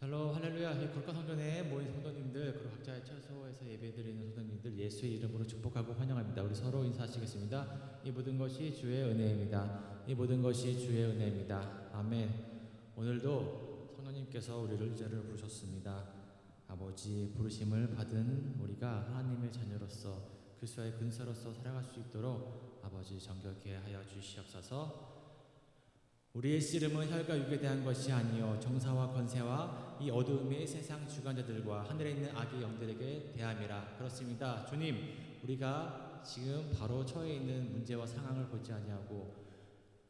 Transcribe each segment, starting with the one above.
샬롬 할렐루야. 이 거룩한 성전에 모인 성도님들, 그리고 각자의 처소에서 예배드리는 성도님들 예수의 이름으로 축복하고 환영합니다. 우리 서로 인사하시겠습니다. 이 모든 것이 주의 은혜입니다. 이 모든 것이 주의 은혜입니다. 아멘. 오늘도 성령님께서 우리를 자리로 부르셨습니다. 아버지 부르심을 받은 우리가 하나님의 자녀로서 그리스도의 근사로서 살아갈 수 있도록 아버지 정결케 하여 주시옵소서. 우리의 씨름은 혈과 육에 대한 것이 아니요 정사와 권세와 이 어두움의 세상 주관자들과 하늘에 있는 악의 영들에게 대함이라. 그렇습니다. 주님, 우리가 지금 바로 처해 있는 문제와 상황을 보지 아니하고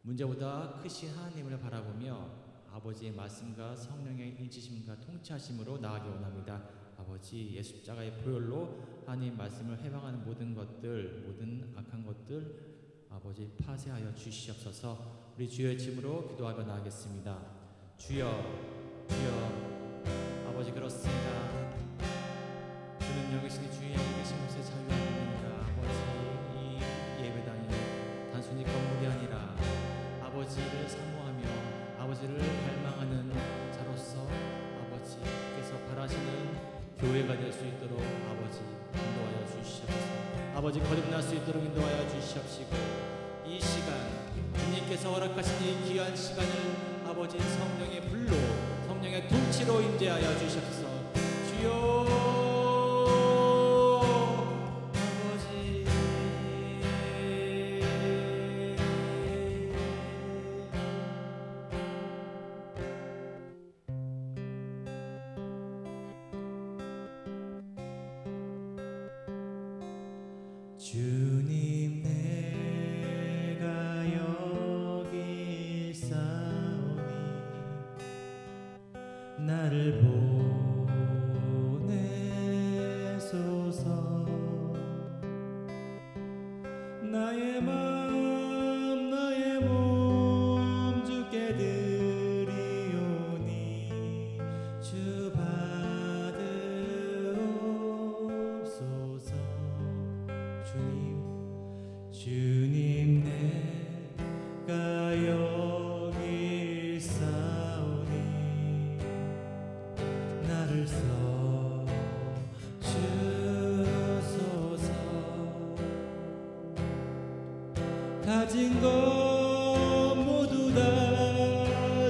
문제보다 크신 하나님을 바라보며 아버지의 말씀과 성령의 인치심과 통치하심으로 나아가기 원합니다. 아버지 예수 십자가의 보혈로 하나님 말씀을 해방하는 모든 것들, 모든 악한 것들 아버지 파쇄하여 주시옵소서. 우리 주의 이름으로 기도하며 나아가겠습니다. 주여, 주여. 아버지 그렇습니다. 주는 여기 계시니 주의 여기 계신 곳에 자유가 있느니라. 아버지 이 예배당이 단순히 건물이 아니라 아버지를 사모하며 아버지를 갈망하는 자로서 아버지께서 바라시는 교회가 될 수 있도록 아버지 인도하여 주시옵소서. 아버지 거듭날 수 있도록 인도하여 주시옵시고, 이 시간 주님께서 허락하신 이 귀한 시간을 아버지 성령의 불로 성령의 통치로 임재하여 주시옵소서. 주여 아버지 주님 내가 여기 있사오니 나를 보내소서. 나의 마음 나의 몸 주께 드리오니 주 받으옵소서. 주님 내가 여기 있사오니 나를 써주소서. 가진 것 모두 다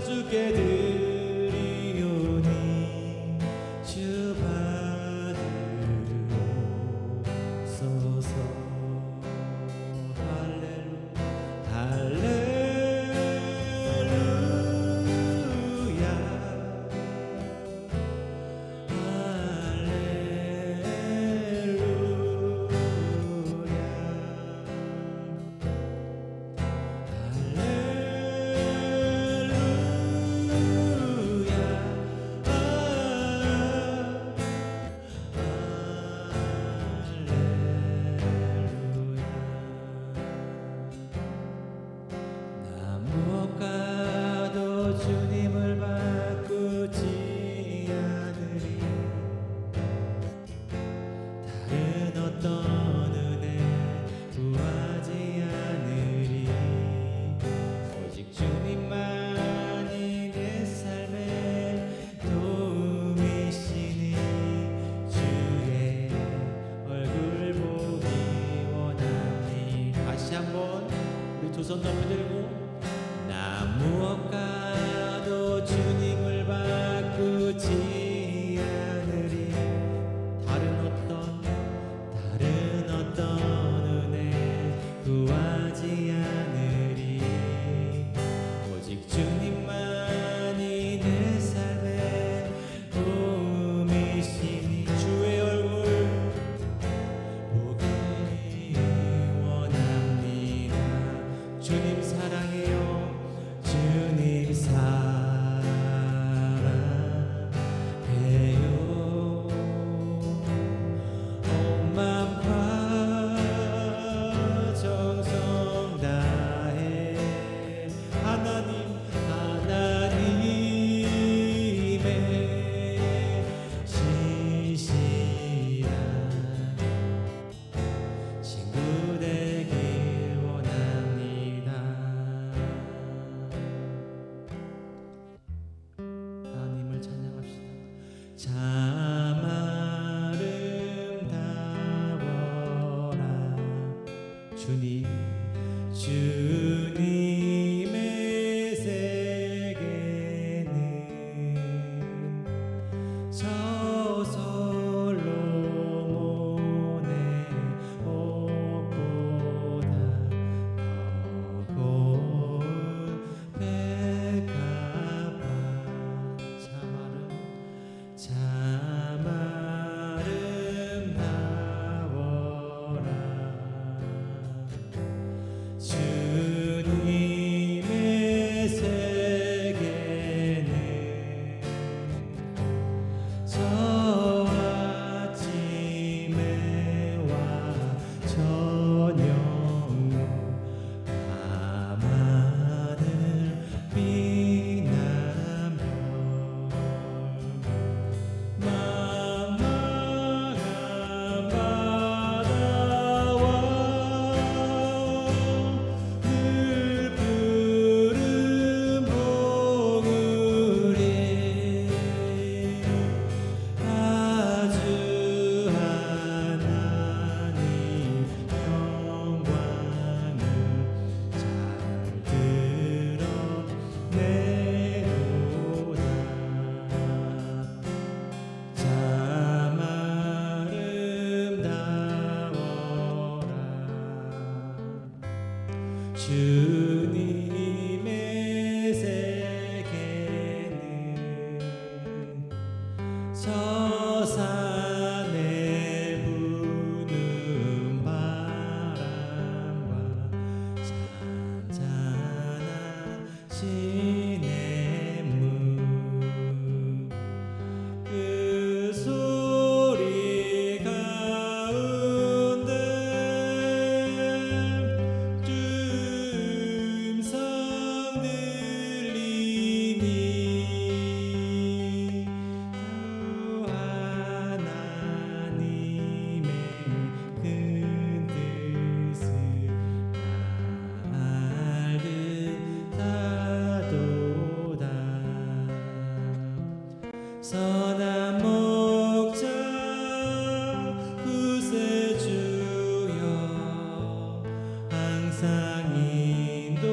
주께 드리오니 주 받으옵소서. 주님을 바꾸지 않으리. 다른 어떤 은혜 구하지 않으리. 오직 주님만이 내 삶의 도움이시니 주의 얼굴 보기 원하니. 다시 한번 우리 두 손 높이 들고 나 무엇과도 주님을 바꾸지 않으리. 다른 어떤 은혜 구하지 않으리. 오직 주님만이 내 삶의 도움이시니 주의 얼굴 보기 원합니다. 주님 사랑해요. 주님 사랑해요. 온 마음과 정성 다해 하나님의 신실한 친구 되길 원합니다. 참 아름다워라. 주님 주님의 세계는 저 솔로몬의 옷보다 더 고운 백합화. 참 아름다워라. 주님의 세계는 저 아침에와 저녁로 밤하늘 빛나며 망망한 바다와 늘 푸른 봉우리 아주 하나님 영광을 잘 드러내도다. 참 아름다워라. 주님의 세계는 서산에 부는 바람과 잔잔한 시냇물 그 소리 가운데 춤성 들리니 주 하나님의 큰 뜻을 알듯하도다. 선한 목자 구세주여 항상 인도하소서.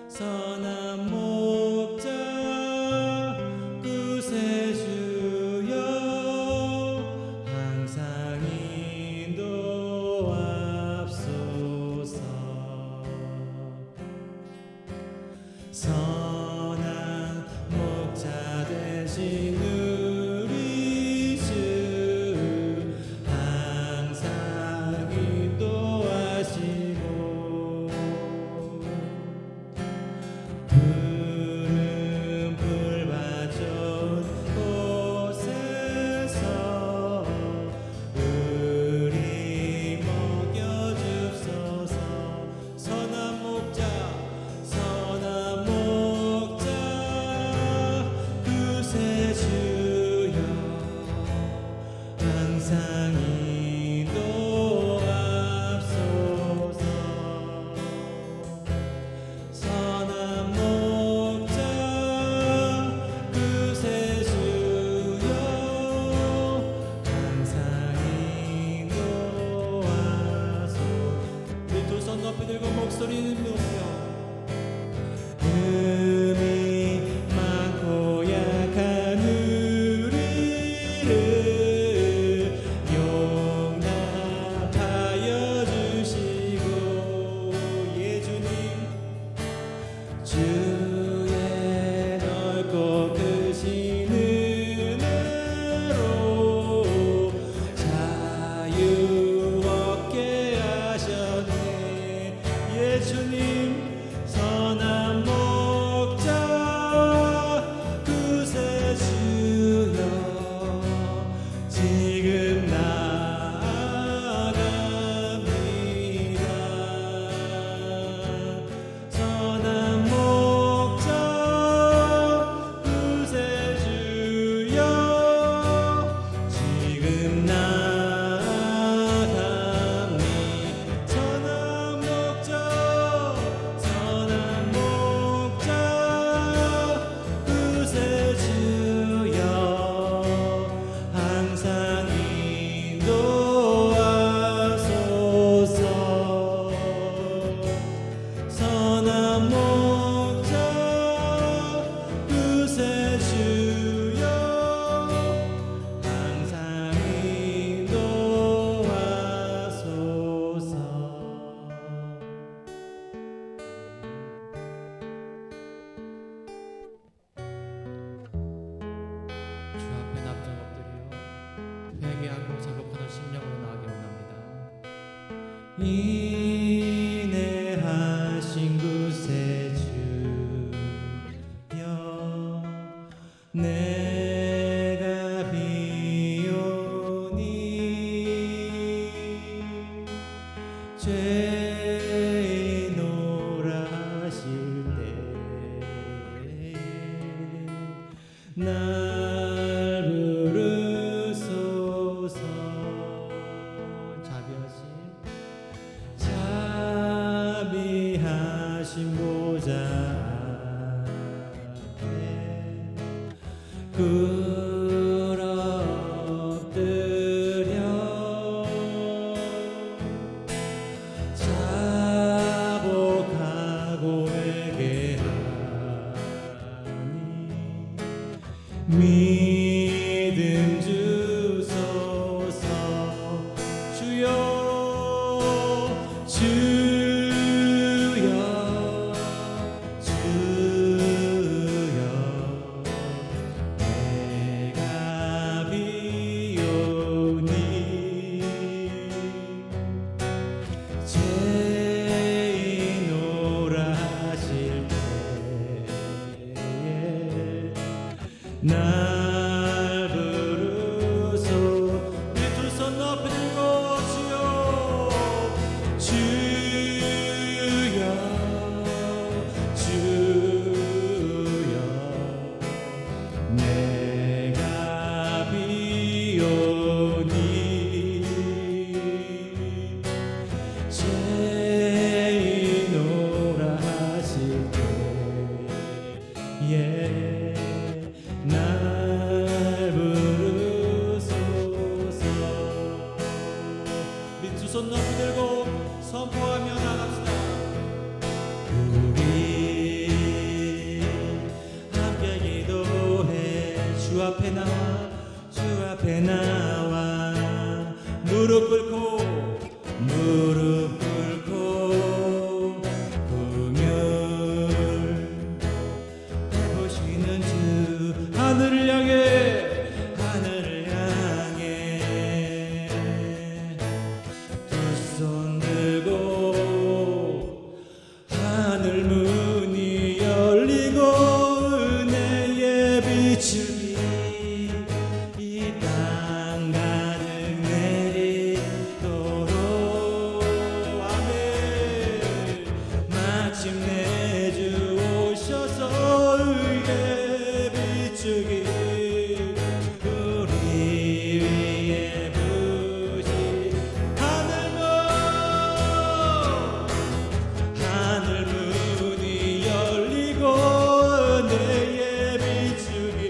선한 목자 구세주여 항상 인도하소서. 선한 목자 되신 우리 주 항상 인도하시고 푸른 풀밭 좋은 곳에서 우리 먹여주소서. 선한 목자 구세주여 항상 인도하소서. 선한 목자 구세주여 항상 인도하소서. 우리 두 손 높이 들고 목소리는 높여 음이 많고 약한 우리를 용납하여 주시고 예 주님 주의 넓고 크신 은혜로 자유 얻게 하셨네. 예 주님 인내하신 구세 주여 내가 비오니 죄인노라 하실 때에 날 부르소서 자비하신 보좌 앞에 꿇어 엎드려 자복하고 회개하니 믿음 주소서 주여 주여 주여 내가 비오니 죄인노라 하실 때에 날 부르소 우리 두 손 높이 들고 주여 주여 주여 내가 비오니 죄인노라 하실 때에 날 부르소서 우리 두 손 높이 들고 선포하며 나갑시다. 우리 함께 기도해 주 앞에 나와 무릎 꿇고 긍휼 해보시는 주 하늘을 향해 두 손 들고 하늘 문이 열리고 은혜의 비추기 이 땅 가득 내리도록 아멘 마침내 주 오셔서 의의 비추기 우리 위에 부신 하늘 문이 열리고 은혜의 비추기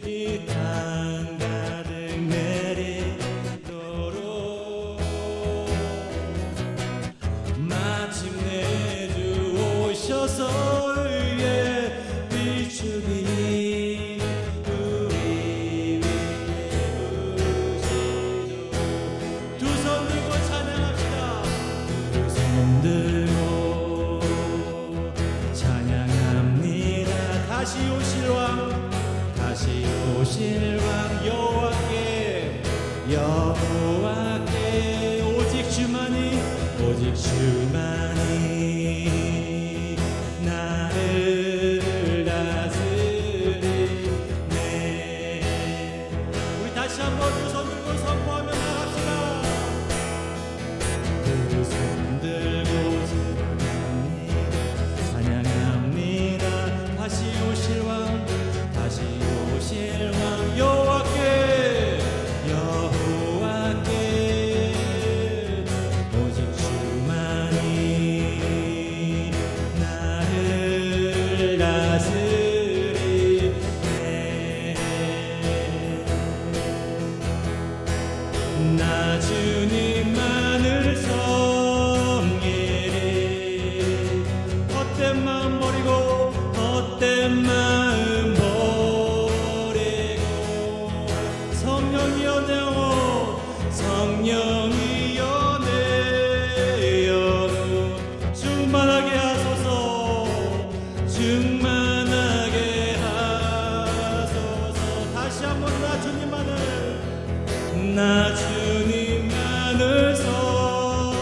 이 땅 가득 내리도록 마침내 주 오셔서 의의 비추기 우리 위에 부시도 두 손 들고 찬양합시다. 두 손 들고 찬양합니다. 다시 오실 왕 여호와께 오직 주만이 나를 다스리네. 우리 다시 한번 두 손 들고 선포하며 나갑시다. 두 손 들고 찬양합니다. 다시 오실 왕 여호와께 오직 주만이 나를 다스리네. 나 주님만을 섬기리 헛된 마음 버리고 헛된 마음 성령이여 내 영혼 충만하게 하소서 다시 한번 나 주님만을 섬기리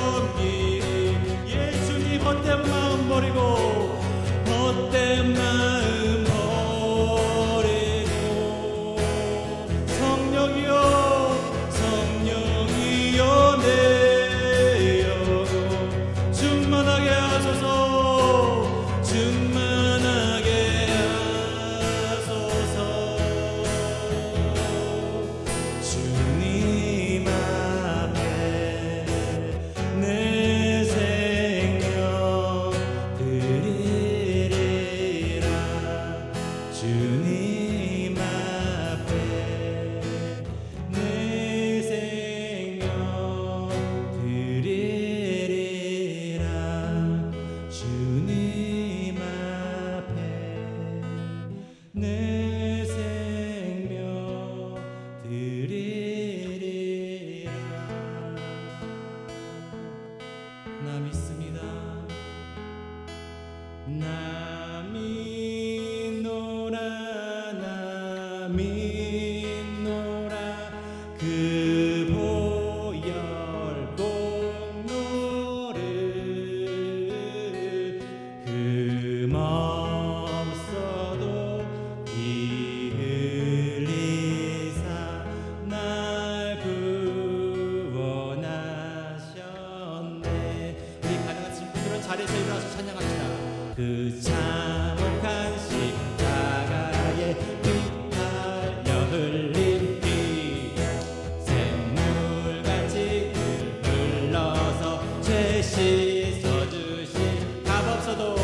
씻어주실 값 없어도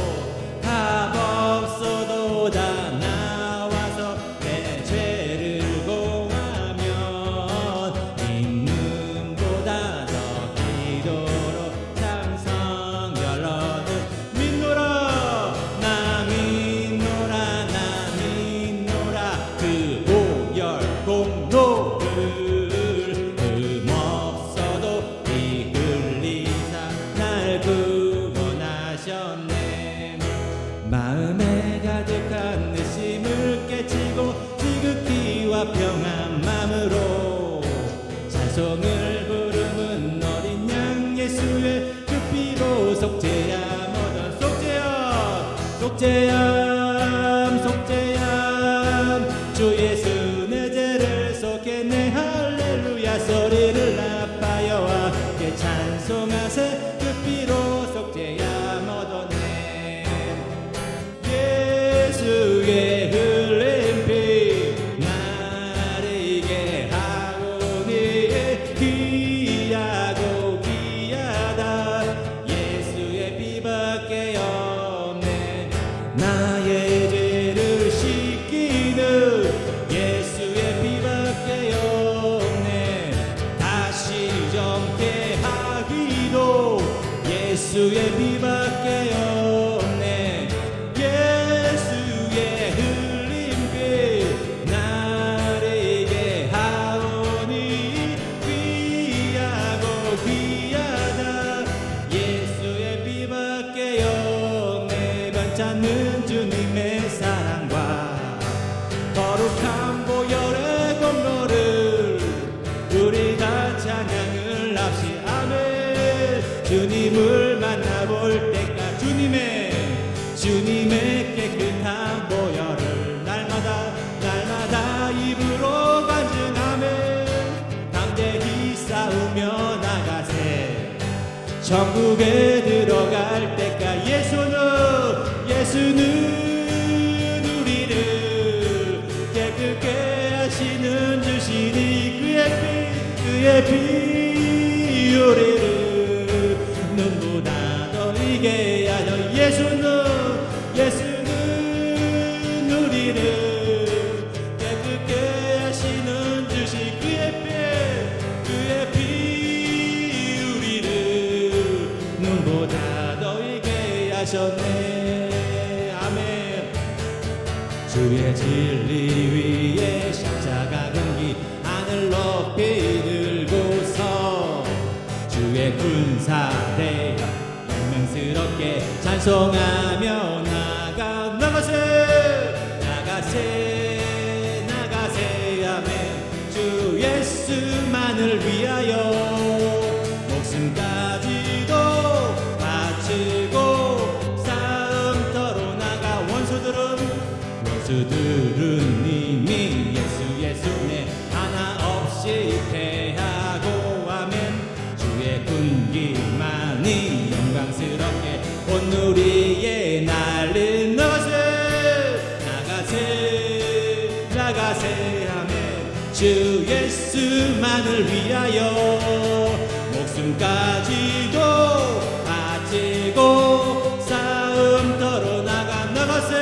다 나와서 내 죄를 고하면 있는보다 더 기도로 상성결 얻을 믿노라 나 믿노라 그 보혈 공로를 없어도 피 흘리사 날 구원하셨네 마음에 가득한 의심을 깨치고 지극히와 평안 마음으로 찬송을 부르는 어린 양 예수의 그 피로 속죄함 얻어 속죄함 주 예수 내 죄를 속했네 할렐루야 소리를 나빠여와 함께 찬송하세 그 피로 속죄함 얻었네 예수의 흘린 피 나를 이게 하오니 귀하고 귀하다 예수의 피밖에 없네 나의 죄를 씻기는 예수의 피밖에 없네 다시 정케 하기도 예수의 피밖에 없네 예수의 흘린 피 나를 이게 하오니 귀하고 귀하다 예수의 피밖에 없네 변찮는 주님의 사랑과 거룩한 보혈의 공로를 우리 다 찬양을 합시 아멘 주님을 만나볼 때까 주님의 깨끗한 보혈을 날마다 입으로 간증하며 담대히 싸우며 나가세 천국에 들어갈 때까 예수는 우리를 깨끗게 하시는 주시니 그의 피 우리를 눈보다 더 이게 하여 예수는 우리를 깨끗게 하시는 주시 그의 피 우리를 눈보다 더 이게 하셨네 아멘 주의 진리 위에 십자가 근기 하늘 높이 들고서 주의 군사대 영맹스럽게 찬송하며 나가세 아멘 주 예수만을 위하여 목숨까지도 바치고 싸움터로 나가 원수들은 이미 예수의 손에 하나 없이 패하고 아멘 주의 군기만이 영광스럽게 온 누리에 날린 나가세 아멘 주 예수만을 위하여 목숨까지도 바치고 싸움터로 나가세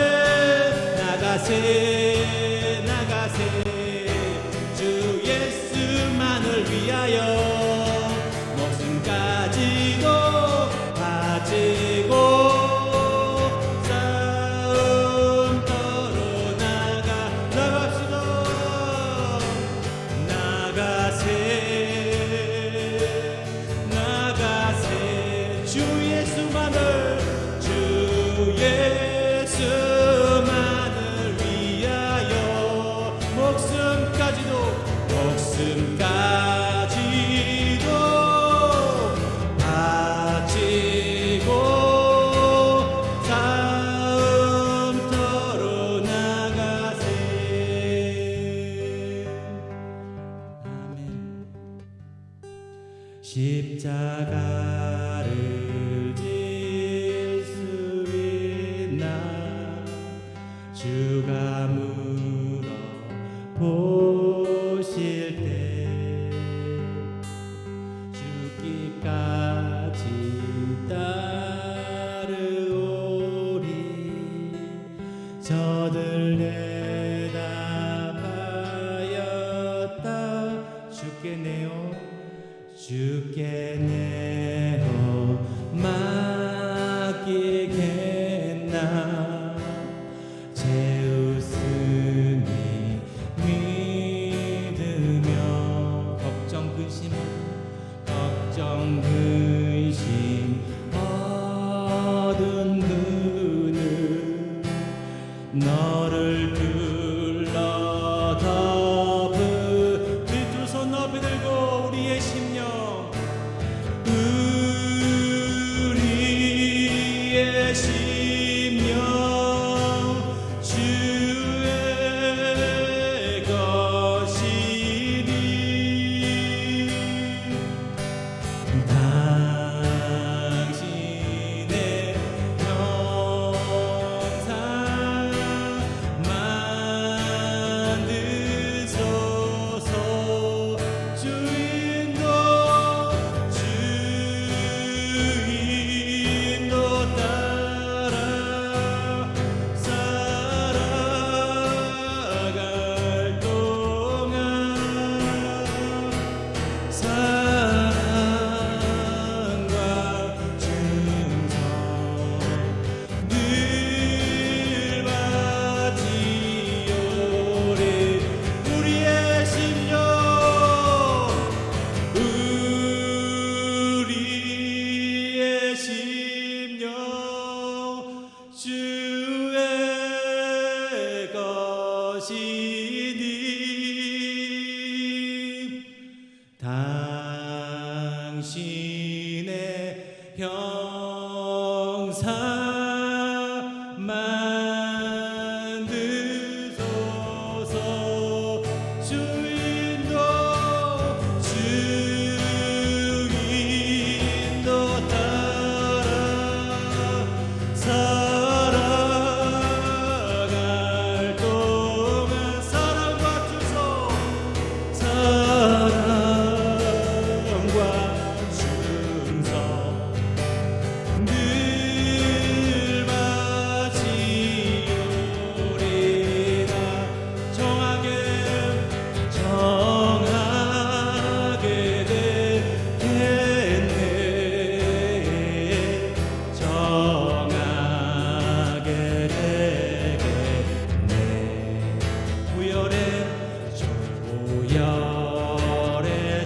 주 예수만을 위하여 목숨까지도 바치고 목숨까지도 바치고 싸움터로 나가세 아멘 십자가를 질 수 있나 주가 물어보실 때 죽기까지 주께 내어 맡기겠나. 제우스니 믿으며 걱정 근심 얻은 그는 너를 둘러 덮은 두 손 높이 들고 우리의 심령 주의 것이니 당신의 형상 만드소서. 주인도 따라 살아갈 동안 사랑과 충성 늘 바치오리. 우리의 심령 주의 것이니 당신의 형상 만드소서. 주인도 따라 살아갈 동안 사랑과 충성 늘 바치오리라. 정하게 되겠네. 정하게 되겠네. 구열의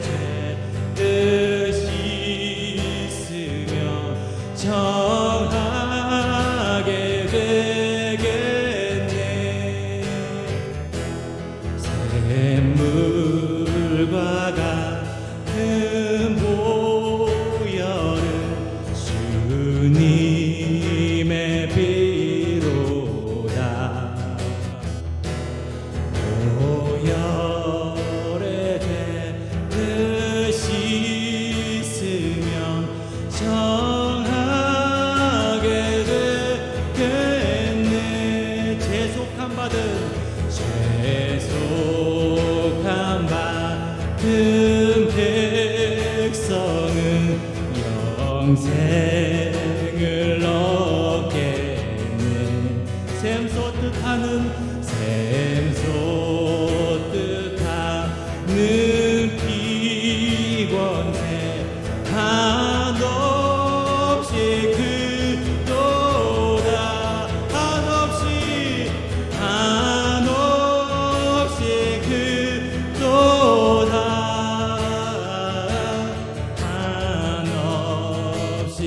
죄 뜻이 있으며 정하게 되겠네. 샘물과 같은 보혈은 주님의 피로다. 보혈의 죄 뜻이 있으면 정하게 되겠네. 죄속함 받은 백성은 영생을 얻겠네. 샘솟 뜻하는 피권세 한없이 크도다. 한없이 크도다. 한없이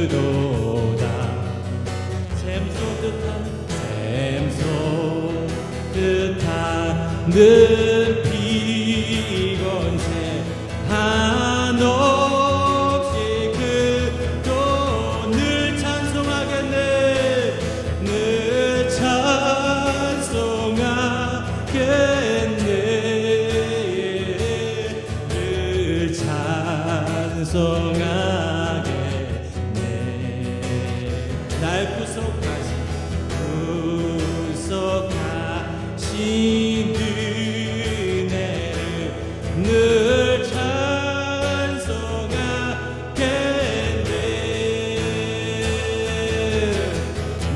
크도다. 샘솟 뜻하는 피권세 한없이 크도. 늘 찬송하겠네. 늘 찬송하겠네. 늘 찬송하겠네. 날 구속하신 은혜를 늘 찬송하겠네.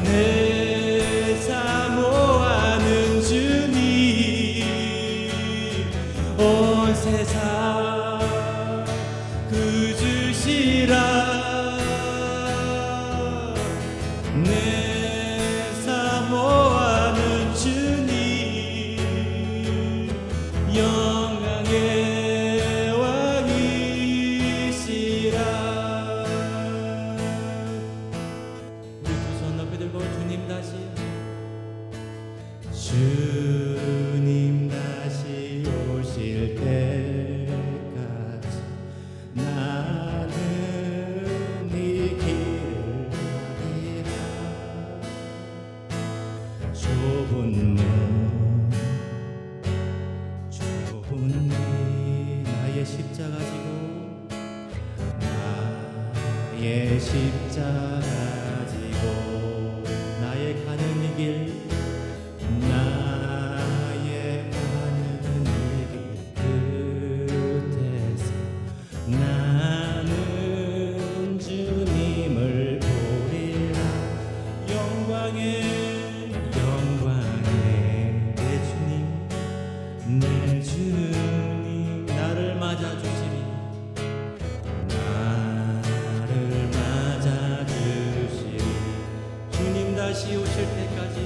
내 사모하는 주님 온 세상 나의 십자가 지고 나의 가는 이 길 나의 가는 이 길 끝에서 나는 주님을 보리라. 영광의 내 주님 내 주님 나를 맞아주시리. 나를 맞아주시리. 주님 다시 오실 때까지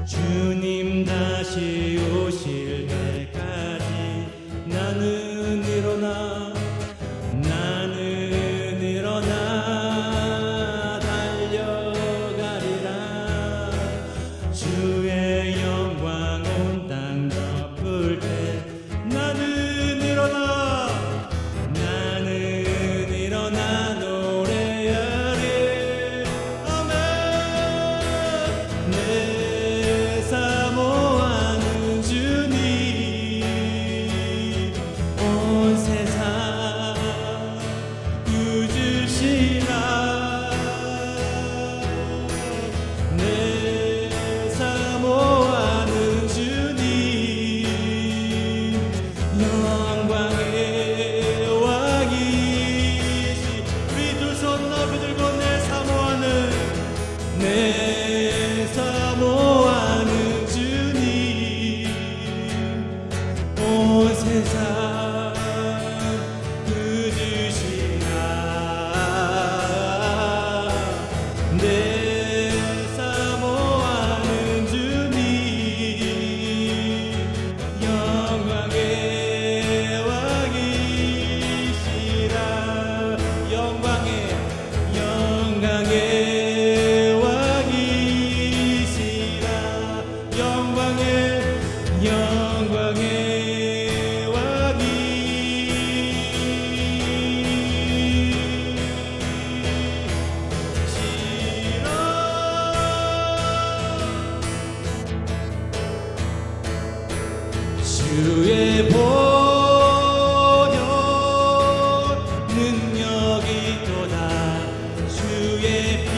주님 다시 오실 때까지 나는 일어나 달려가리라. 주의 영광 온 땅 덮을 때 나는 일어나 노래하리. 아멘. 내 사모하는 주님 온 세상 꾸주시라. 내 사모하는 주님 영광의 왕이시. 우리 두 손 높이 들고 내 사모하는 주님 온 세상 꾸주시라. 내 사모하는 주님 영광의 왕이시라. 영광의 왕이시라. 영광의 주의 보혈 능력이 또다. 주의 피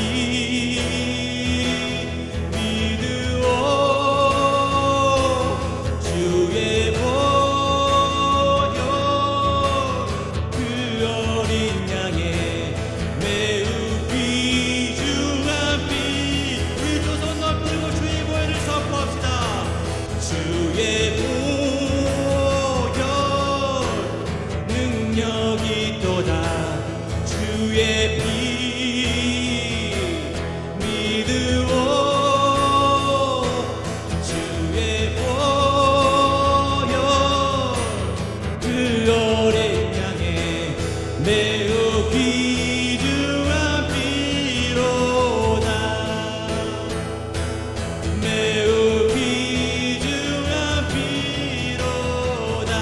믿으오. 주의 보혈 그 어린 양의 매우 귀중한 피. 우리 두 손 높이 들고 주의 보혈을 선포합시다. 주의 능력이 또다. 주의 피 믿으오. 주의 보혈 그 어린 양의 매우 귀중한 피로다. 매우 귀중한 피로다.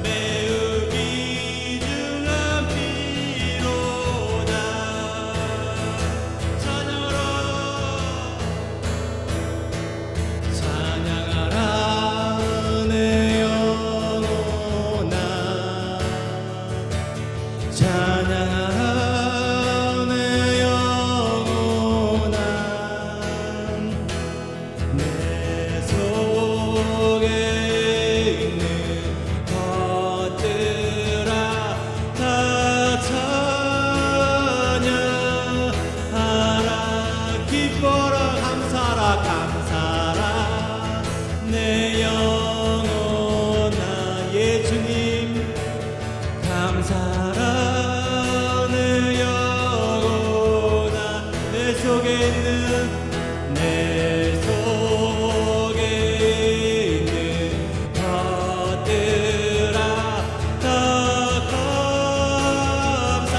매우 귀중한 피로다. 찬양하라 내 영혼아. 찬양하라 내 영혼아. 내 속에 있는 것들아 다 찬양하라. 기뻐라 감사라 내 영혼아. 예 주님 감사라 내 영혼아. 내 속에 있는 것들아 다 감사.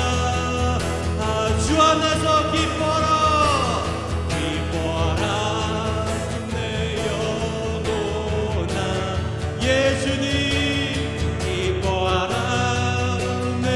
주 안에서 기뻐라 내 영혼아. 예 주님 기뻐하라 내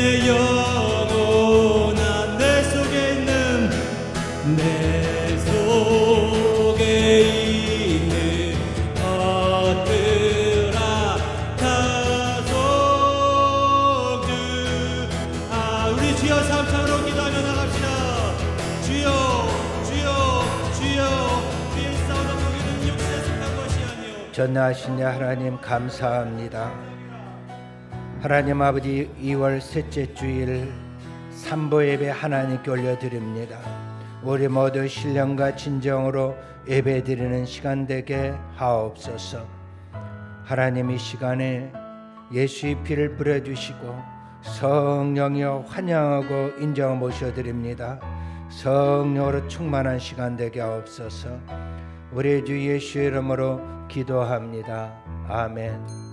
내 영혼아 내 속에 있는 내 속에 있는 것들아 다 속주. 우리 주여 삼창으로 기도하며 나갑시다. 주여 주여 주여. 주의 싸우는 무기는 육체에 속한 것이 아니요 전능하신 하나님 감사합니다. 하나님 아버지 2월 셋째 주일 삼보 예배 하나님께 올려드립니다. 우리 모두 신령과 진정으로 예배드리는 시간 되게 하옵소서. 하나님 이 시간에 예수의 피를 뿌려주시고 성령이여 환영하고 인정 모셔드립니다. 성령으로 충만한 시간 되게 하옵소서. 우리 주 예수의 이름으로 기도합니다. 아멘.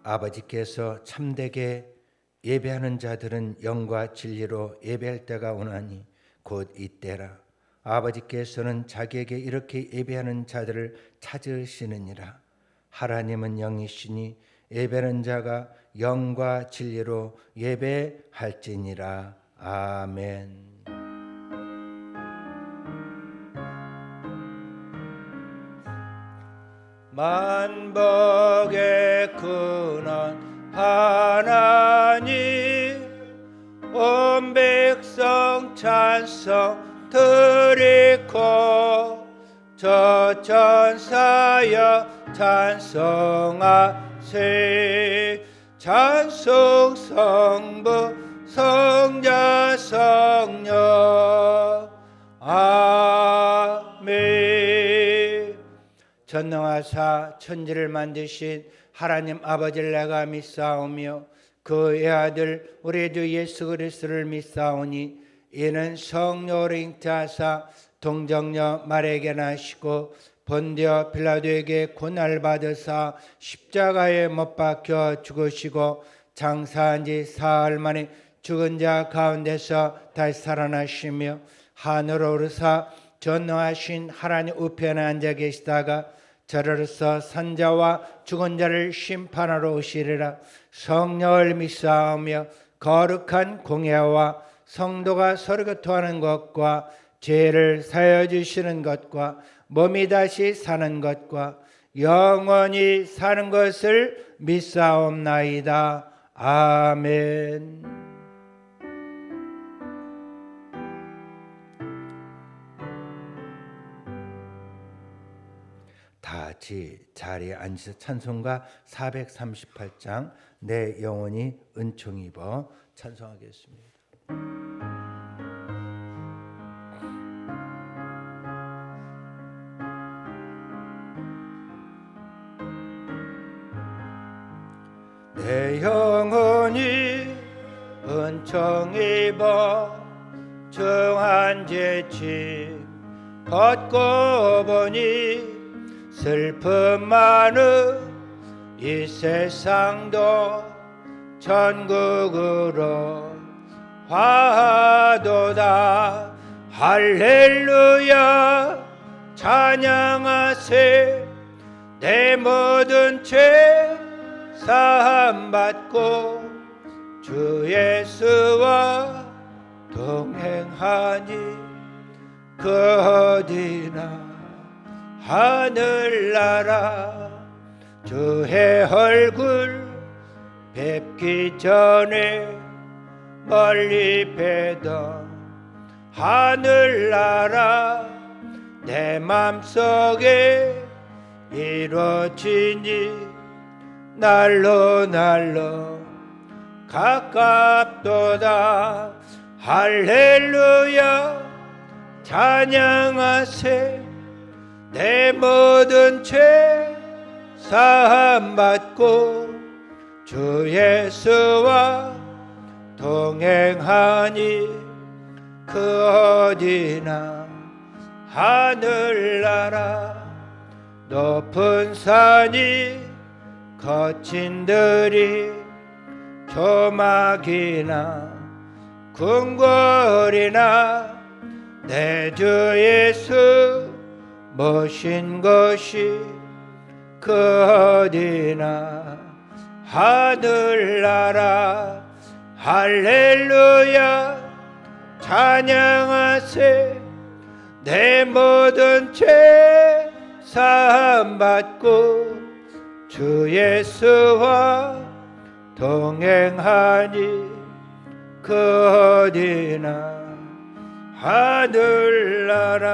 아버지께서 참되게 예배하는 자들은 영과 진리로 예배할 때가 오나니 곧 이때라. 아버지께서는 자기에게 이렇게 예배하는 자들을 찾으시느니라. 하나님은 영이시니 예배하는 자가 영과 진리로 예배할지니라. 아멘. 만복의 근원 하나님 온 백성 찬송 드리고 저 천사여 찬송하세. 찬송 성부 성자 성령 아멘. 전능하사 천지를 만드신 하나님 아버지를 내가 믿사오며 그의 아들 우리 주 예수 그리스도를 믿사오니 이는 성령으로 잉태하사 동정녀 마리아에게 나시고 본디오 빌라도에게 고난을 받으사 십자가에 못 박혀 죽으시고 장사한 지 사흘 만에 죽은 자 가운데서 다시 살아나시며 하늘로 오르사 전능하신 하나님 우편에 앉아 계시다가 저로서 산자와 죽은 자를 심판하러 오시리라. 성령을 믿사오며 거룩한 공예와 성도가 서로 교통하는 것과 죄를 사하여 주시는 것과 몸이 다시 사는 것과 영원히 사는 것을 믿사옵나이다. 아멘. 다 같이 자리에 앉으셔 찬송가 438장 내 영혼이 은총 입어 찬송하겠습니다. 내 영혼이 은총 입어 정한 죄짐 벗고 보니 슬픔 많은 이 세상도 천국으로 화도다. 할렐루야 찬양하세. 내 모든 죄 사함받고 주 예수와 동행하니 그 어디나 하늘나라. 주의 얼굴 뵙기 전에 멀리 뵈던 하늘나라 내 맘속에 이루어지니 날로 날로 가깝도다. 할렐루야 찬양하세. 내 모든 죄 사함받고 주 예수와 동행하니 그 어디나 하늘나라 높은 산이 거친 들이 조막이나 궁궐이나 내 주 예수 모신 것이 그 어디나 하늘나라 할렐루야 찬양하세 내 모든 죄 사함받고 주 예수와 동행하니 그 어디나 하늘나라.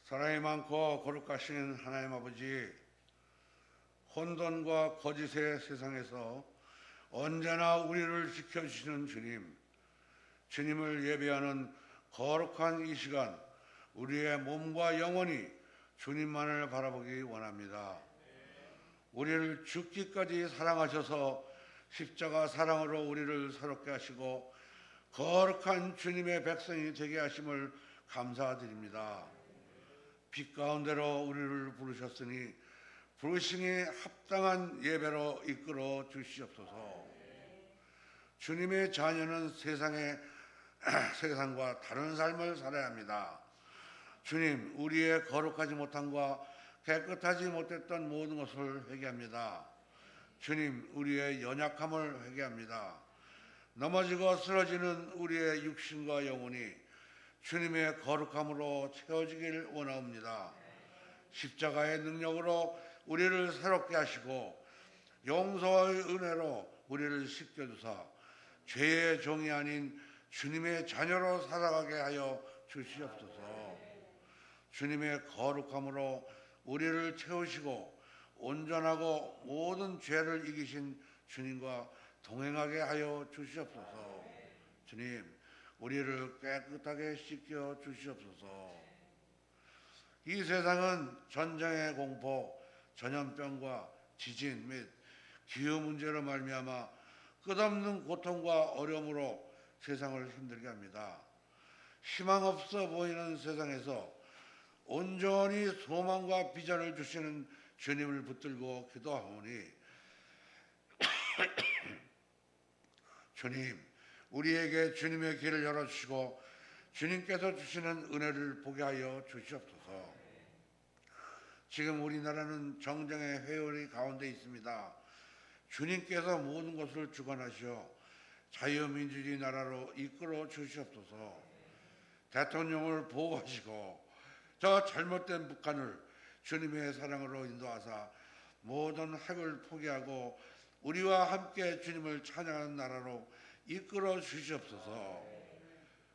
사랑이 많고 거룩하신 하나님 아버지, 혼돈과 거짓의 세상에서 언제나 우리를 지켜주시는 주님, 주님을 예배하는 거룩한 이 시간, 우리의 몸과 영혼이 주님만을 바라보기 원합니다. 우리를 죽기까지 사랑하셔서 십자가 사랑으로 우리를 새롭게 하시고 거룩한 주님의 백성이 되게 하심을 감사드립니다. 빛 가운데로 우리를 부르셨으니 부르심에 합당한 예배로 이끌어 주시옵소서. 주님의 자녀는 세상과 다른 삶을 살아야 합니다. 주님, 우리의 거룩하지 못함과 깨끗하지 못했던 모든 것을 회개합니다. 주님, 우리의 연약함을 회개합니다. 넘어지고 쓰러지는 우리의 육신과 영혼이 주님의 거룩함으로 채워지길 원하옵니다. 십자가의 능력으로 우리를 새롭게 하시고 용서의 은혜로 우리를 씻겨주사 죄의 종이 아닌 주님의 자녀로 살아가게 하여 주시옵소서. 주님의 거룩함으로 우리를 채우시고 온전하고 모든 죄를 이기신 주님과 동행하게 하여 주시옵소서. 주님, 우리를 깨끗하게 씻겨 주시옵소서. 이 세상은 전쟁의 공포, 전염병과 지진 및 기후 문제로 말미암아 끝없는 고통과 어려움으로 세상을 힘들게 합니다. 희망 없어 보이는 세상에서 온전히 소망과 비전을 주시는 주님을 붙들고 기도하오니 주님, 우리에게 주님의 길을 열어주시고 주님께서 주시는 은혜를 보게 하여 주시옵소서. 지금 우리나라는 정쟁의 회오리 가운데 있습니다. 주님께서 모든 것을 주관하시어 자유민주주의 나라로 이끌어 주시옵소서. 대통령을 보호하시고 저 잘못된 북한을 주님의 사랑으로 인도하사 모든 핵을 포기하고 우리와 함께 주님을 찬양하는 나라로 이끌어 주시옵소서.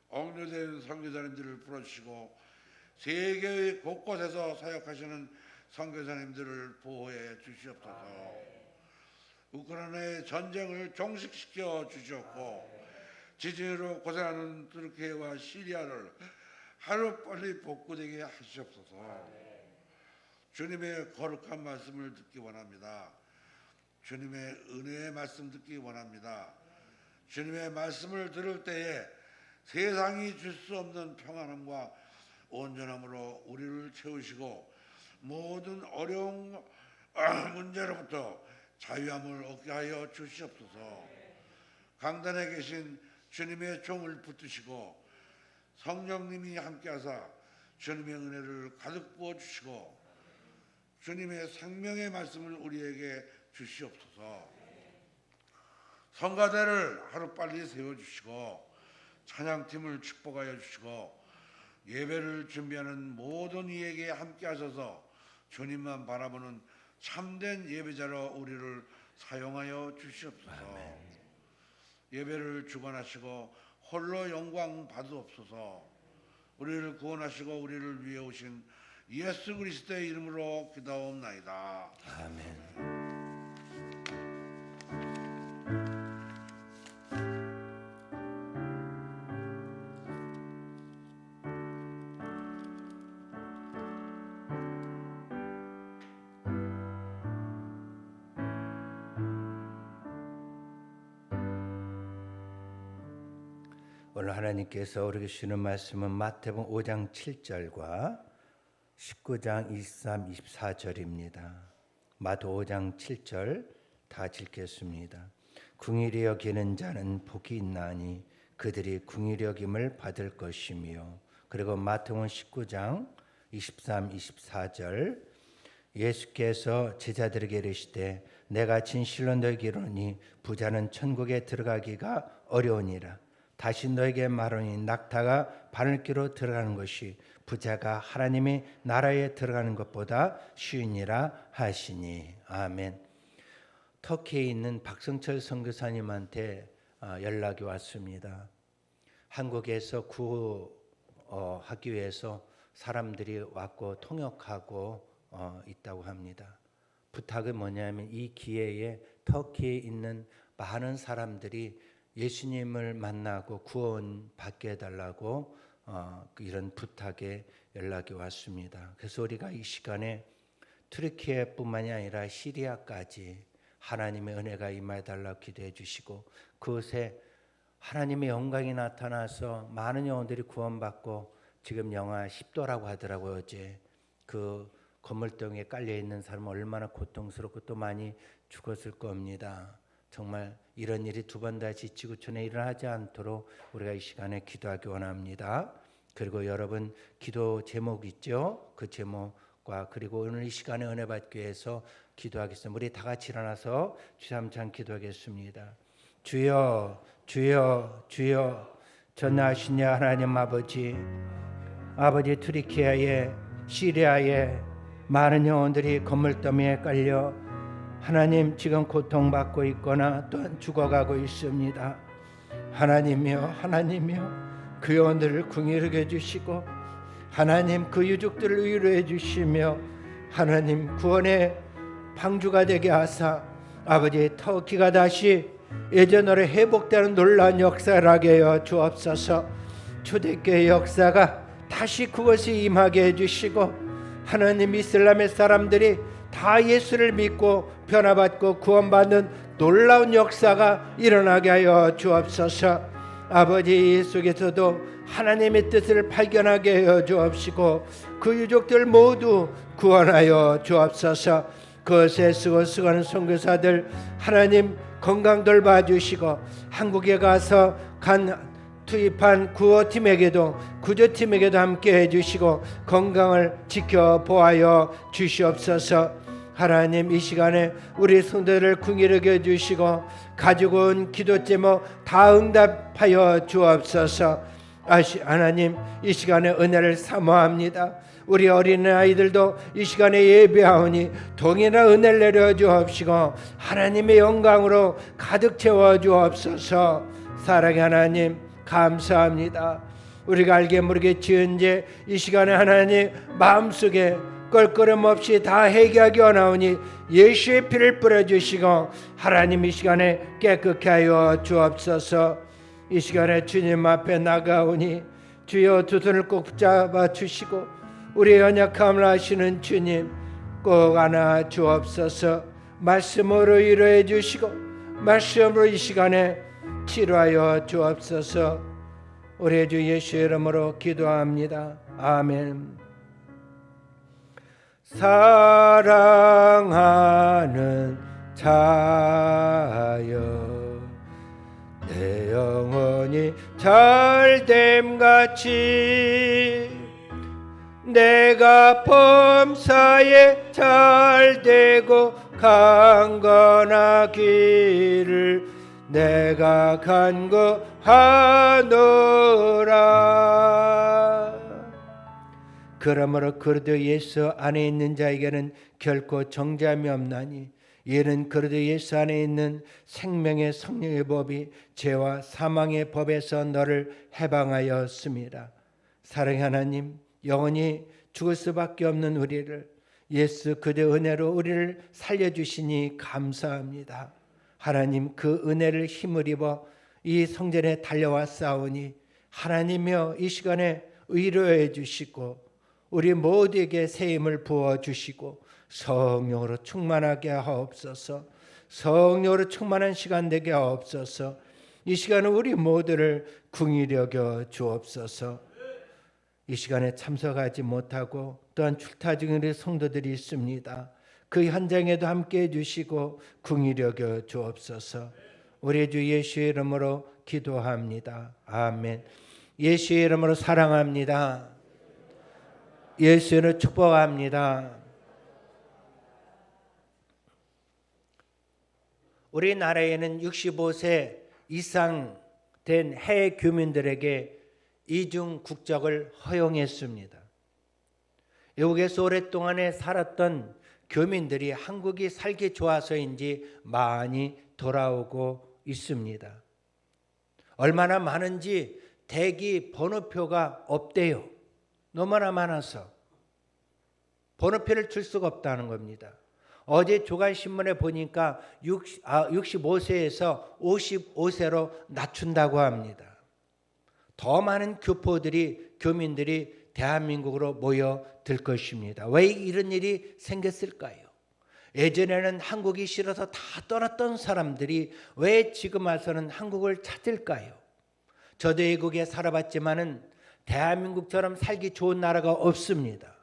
억류된 선교사님들을 풀어주시고 세계 곳곳에서 사역하시는 선교사님들을 보호해 주시옵소서. 우크라이나의 전쟁을 종식시켜 주시옵고 지진으로 고생하는 투르키예와 시리아를 하루빨리 복구되게 하시옵소서. 주님의 거룩한 말씀을 듣기 원합니다. 주님의 은혜의 말씀 듣기 원합니다. 주님의 말씀을 들을 때에 세상이 줄 수 없는 평안함과 온전함으로 우리를 채우시고 모든 어려운 문제로부터 자유함을 얻게 하여 주시옵소서. 강단에 계신 주님의 종을 붙드시고 성령님이 함께하사 주님의 은혜를 가득 부어주시고 주님의 생명의 말씀을 우리에게 주시옵소서. 성가대를 하루빨리 세워주시고 찬양팀을 축복하여 주시고 예배를 준비하는 모든 이에게 함께하셔서 주님만 바라보는 참된 예배자로 우리를 사용하여 주시옵소서. 예배를 주관하시고 홀로 영광 받으옵소서. 우리를 구원하시고 우리를 위해 오신 예수 그리스도의 이름으로 기도하옵나이다. 아멘. 오늘 하나님께서 우리에게 주시는 말씀은 마태복음 5장 7절과 19장 23, 24절입니다. 마태복음 5장 7절 다 읽겠습니다. 궁일이 여기는 자는 복이 있나니 그들이 궁일이 여김을 받을 것이며, 그리고 마태복음 19장 23, 24절 예수께서 제자들에게 이르시되 내가 진실로 너희에게 이르노니 부자는 천국에 들어가기가 어려우니라. 다시 너에게 말하니 낙타가 바늘귀로 들어가는 것이 부자가 하나님의 나라에 들어가는 것보다 쉬우니라 하시니. 아멘. 터키에 있는 박성철 선교사님한테 연락이 왔습니다. 한국에서 구호하기 위해서 사람들이 왔고 통역하고 있다고 합니다. 부탁은 뭐냐면 이 기회에 터키에 있는 많은 사람들이 예수님을 만나고 구원 받게 해달라고 이런 부탁에 연락이 왔습니다. 그래서 우리가 이 시간에 튀르키예뿐만이 아니라 시리아까지 하나님의 은혜가 임하달라고 기도해 주시고, 그곳에 하나님의 영광이 나타나서 많은 영혼들이 구원받고, 지금 영하 10도라고 하더라고요. 어제 그 건물등에 깔려 있는 사람은 얼마나 고통스럽고 또 많이 죽었을 겁니다. 정말 이런 일이 두 번 다시 지구촌에 일어나지 않도록 우리가 이 시간에 기도하기 원합니다. 그리고 여러분 기도 제목 있죠? 그 제목과 그리고 오늘 이 시간에 은혜 받기 위해서 기도하겠습니다. 우리 다 같이 일어나서 주삼창 기도하겠습니다. 주여 주여 주여, 전능하신 하나님 아버지, 튀르키예에 시리아에 많은 영혼들이 건물더미에 깔려 하나님 지금 고통받고 있거나 또한 죽어가고 있습니다. 하나님이여 그 영혼들을 긍휼하게 해주시고, 하나님 그 유족들을 위로해 주시며, 하나님 구원의 방주가 되게 하사 아버지 터키가 다시 예전으로 회복되는 놀라운 역사를 하게 하여 주옵소서. 초대교회 역사가 다시 그것이 임하게 해주시고, 하나님 이슬람의 사람들이 다 예수를 믿고 변화받고 구원받는 놀라운 역사가 일어나게 하여 주옵소서. 아버지 속에서도 하나님의 뜻을 발견하게 하여 주옵시고, 그 유족들 모두 구원하여 주옵소서. 그것에 수고하는 선교사들 하나님 건강 돌봐주시고, 한국에 가서 투입한 구호팀에게도 구조팀에게도 함께 해주시고 건강을 지켜보아여 주시옵소서. 하나님 이 시간에 우리 성도들을 긍휼하게 해주시고 가지고 온 기도 제목 다 응답하여 주옵소서. 하나님 이 시간에 은혜를 사모합니다. 우리 어린아이들도 이 시간에 예배하오니 동일한 은혜를 내려 주옵시고 하나님의 영광으로 가득 채워 주옵소서. 사랑의 하나님 감사합니다. 우리가 알게 모르게 지은 죄 이 시간에 하나님 마음속에 껄끄럼 없이 다 회개하기 원하오니 예수의 피를 뿌려주시고 하나님 이 시간에 깨끗게 하여 주옵소서. 이 시간에 주님 앞에 나가오니 주여 두 손을 꼭 붙잡아 주시고 우리의 연약함을 아시는 주님 꼭 안아 주옵소서. 말씀으로 위로해 주시고 말씀으로 이 시간에 치료하여 주옵소서. 우리 주 예수의 이름으로 기도합니다. 아멘. 사랑하는 자여 내 영혼이 잘됨같이 내가 범사에 잘되고 강건하기를 내가 간구하노라. 그러므로 그리스도 예수 안에 있는 자에게는 결코 정죄함이 없나니 이는 그리스도 예수 안에 있는 생명의 성령의 법이 죄와 사망의 법에서 너를 해방하였습니다. 사랑의 하나님, 영원히 죽을 수밖에 없는 우리를 예수 그리스도의 은혜로 우리를 살려주시니 감사합니다. 하나님 그 은혜를 힘을 입어 이 성전에 달려와 싸우니 하나님이여 이 시간에 위로해 주시고 우리 모두에게 새 힘을 부어주시고 성령으로 충만하게 하옵소서. 성령으로 충만한 시간 되게 하옵소서. 이 시간에 우리 모두를 긍휼히 여겨 주옵소서. 이 시간에 참석하지 못하고 또한 출타 중인 우리 성도들이 있습니다. 그 현장에도 함께해 주시고 긍휼히 여겨 주옵소서. 우리 주 예수의 이름으로 기도합니다. 아멘. 예수의 이름으로 사랑합니다. 예수를 축복합니다. 우리나라에는 65세 이상 된 해외 교민들에게 이중 국적을 허용했습니다. 외국에서 오랫동안 살았던 교민들이 한국이 살기 좋아서인지 많이 돌아오고 있습니다. 얼마나 많은지 대기 번호표가 없대요. 너무나 많아서 번호표를 줄 수가 없다는 겁니다. 어제 조간신문에 보니까 65세에서 55세로 낮춘다고 합니다. 더 많은 교민들이 대한민국으로 모여들 것입니다. 왜 이런 일이 생겼을까요? 예전에는 한국이 싫어서 다 떠났던 사람들이 왜 지금 와서는 한국을 찾을까요? 저도 외국에 살아봤지만은 대한민국처럼 살기 좋은 나라가 없습니다.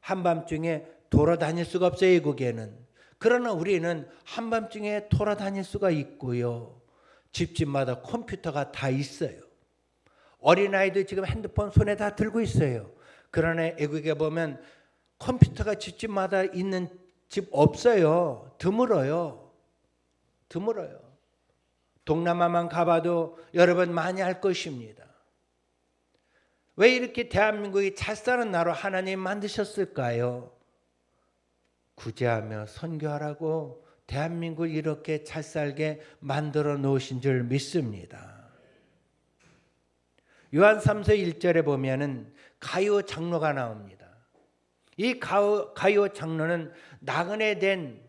한밤중에 돌아다닐 수가 없어요, 외국에는. 그러나 우리는 한밤중에 돌아다닐 수가 있고요. 집집마다 컴퓨터가 다 있어요. 어린아이도 지금 핸드폰 손에 다 들고 있어요. 그러나 외국에 보면 컴퓨터가 집집마다 있는 집 없어요. 드물어요. 동남아만 가봐도 여러분 많이 알 것입니다. 왜 이렇게 대한민국이 잘 사는 나라로 하나님 만드셨을까요? 구제하며 선교하라고 대한민국을 이렇게 잘 살게 만들어 놓으신 줄 믿습니다. 요한 3서 1절에 보면은 가룟 장로가 나옵니다. 이 가룟 장로는 나그네 된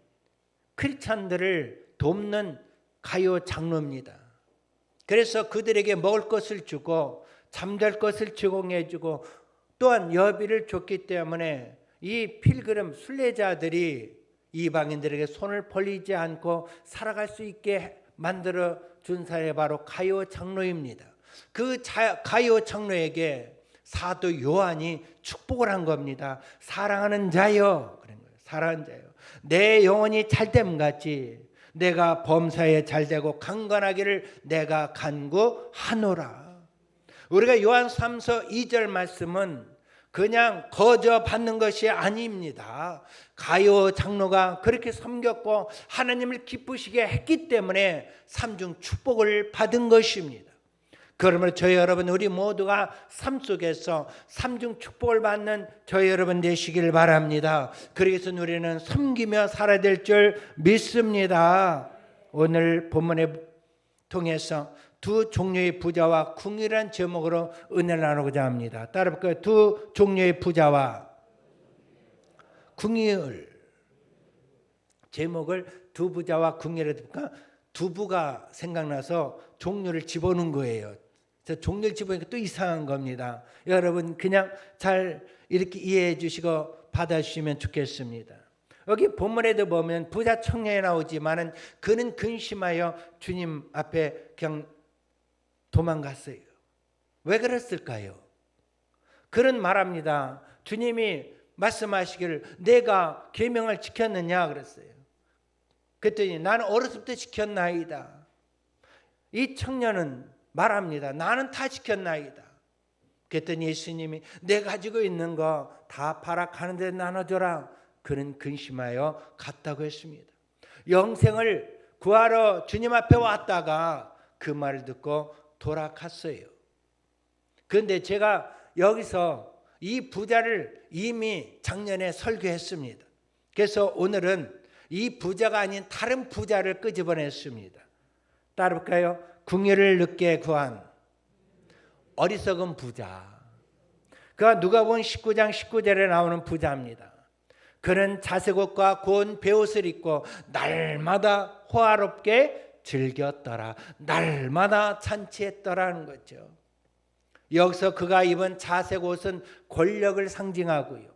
크리스찬들을 돕는 가룟 장로입니다. 그래서 그들에게 먹을 것을 주고 잠잘 것을 제공해 주고 또한 여비를 줬기 때문에 이 필그름 순례자들이 이방인들에게 손을 벌리지 않고 살아갈 수 있게 만들어 준 사람이 바로 가룟 장로입니다. 그 가룟 장로에게 사도 요한이 축복을 한 겁니다. 사랑하는 자여, 그런 거예요. 사랑하는 자여, 내 영혼이 잘됨 같이 내가 범사에 잘되고 강건하기를 내가 간구하노라. 우리가 요한 3서 2절 말씀은 그냥 거저 받는 것이 아닙니다. 가룟 장로가 그렇게 섬겼고 하나님을 기쁘시게 했기 때문에 삼중 축복을 받은 것입니다. 그러므로 저희 여러분, 우리 모두가 삶 속에서 삼중 축복을 받는 저희 여러분 되시길 바랍니다. 그래서 우리는 섬기며 살아야 될 줄 믿습니다. 오늘 본문에 통해서 두 종류의 부자와 궁이라는 제목으로 은혜를 나누고자 합니다. 따라볼까요? 두 종류의 부자와 궁이을. 제목을 두 부자와 궁이라 듣니까 두부가 생각나서 종류를 집어넣은 거예요. 종류를 집어넣으니까 또 이상한 겁니다. 여러분 그냥 잘 이렇게 이해해 주시고 받아주시면 좋겠습니다. 여기 본문에도 보면 부자 청년이 나오지만은 그는 근심하여 주님 앞에 그냥 도망갔어요. 왜 그랬을까요? 그는 말합니다. 주님이 말씀하시기를 내가 계명을 지켰느냐 그랬어요. 그랬더니 나는 어렸을 때 지켰나이다. 이 청년은 말합니다. 나는 다 지켰나이다. 그랬더니 예수님이 내 가지고 있는 거 다 팔아 가는 데 나눠줘라. 그는 근심하여 갔다고 했습니다. 영생을 구하러 주님 앞에 왔다가 그 말을 듣고 돌아갔어요. 그런데 제가 여기서 이 부자를 이미 작년에 설교했습니다. 그래서 오늘은 이 부자가 아닌 다른 부자를 끄집어냈습니다. 따라볼까요? 궁예를 늦게 구한 어리석은 부자. 그가 누가복음 19장 19절에 나오는 부자입니다. 그는 자색 옷과 고운 베옷을 입고 날마다 호화롭게 즐겼더라. 날마다 잔치했더라는 거죠. 여기서 그가 입은 자색 옷은 권력을 상징하고요.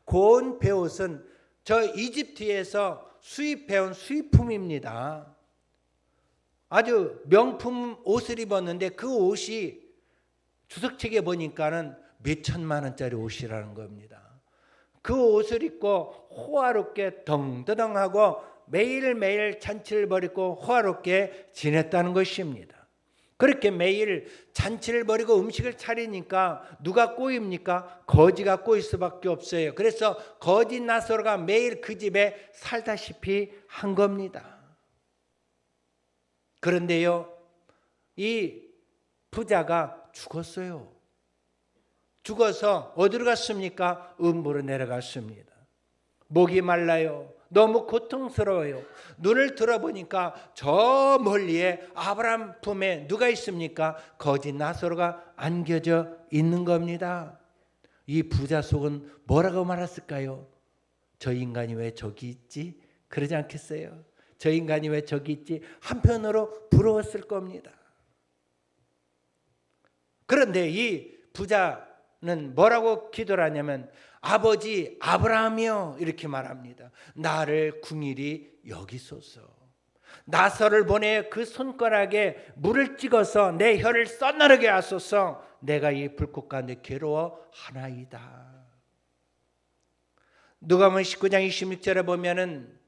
고운 베옷은 저 이집트에서 수입해온 수입품입니다. 아주 명품 옷을 입었는데 그 옷이 주석책에 보니까는 몇 천만 원짜리 옷이라는 겁니다. 그 옷을 입고 호화롭게 덩더덩하고 매일매일 잔치를 벌이고 호화롭게 지냈다는 것입니다. 그렇게 매일 잔치를 벌이고 음식을 차리니까 누가 꼬입니까? 거지가 꼬일 수밖에 없어요. 그래서 거지 나사로가 매일 그 집에 살다시피 한 겁니다. 그런데요, 이 부자가 죽었어요. 죽어서 어디로 갔습니까? 음부로 내려갔습니다. 목이 말라요. 너무 고통스러워요. 눈을 들어보니까 저 멀리에 아브라함 품에 누가 있습니까? 거지 나사로가 안겨져 있는 겁니다. 이 부자 속은 뭐라고 말했을까요? 저 인간이 왜 저기 있지? 그러지 않겠어요? 저 인간이 왜 저기 있지? 한편으로 부러웠을 겁니다. 그런데 이 부자는 뭐라고 기도를 하냐면 아버지 아브라함이요 이렇게 말합니다. 나를 궁일이 여기소서. 나사로를 보내 그 손가락에 물을 찍어서 내 혀를 써나르게 하소서. 내가 이 불꽃 가운데 괴로워하나이다. 누가복음 19장 26절에 보면은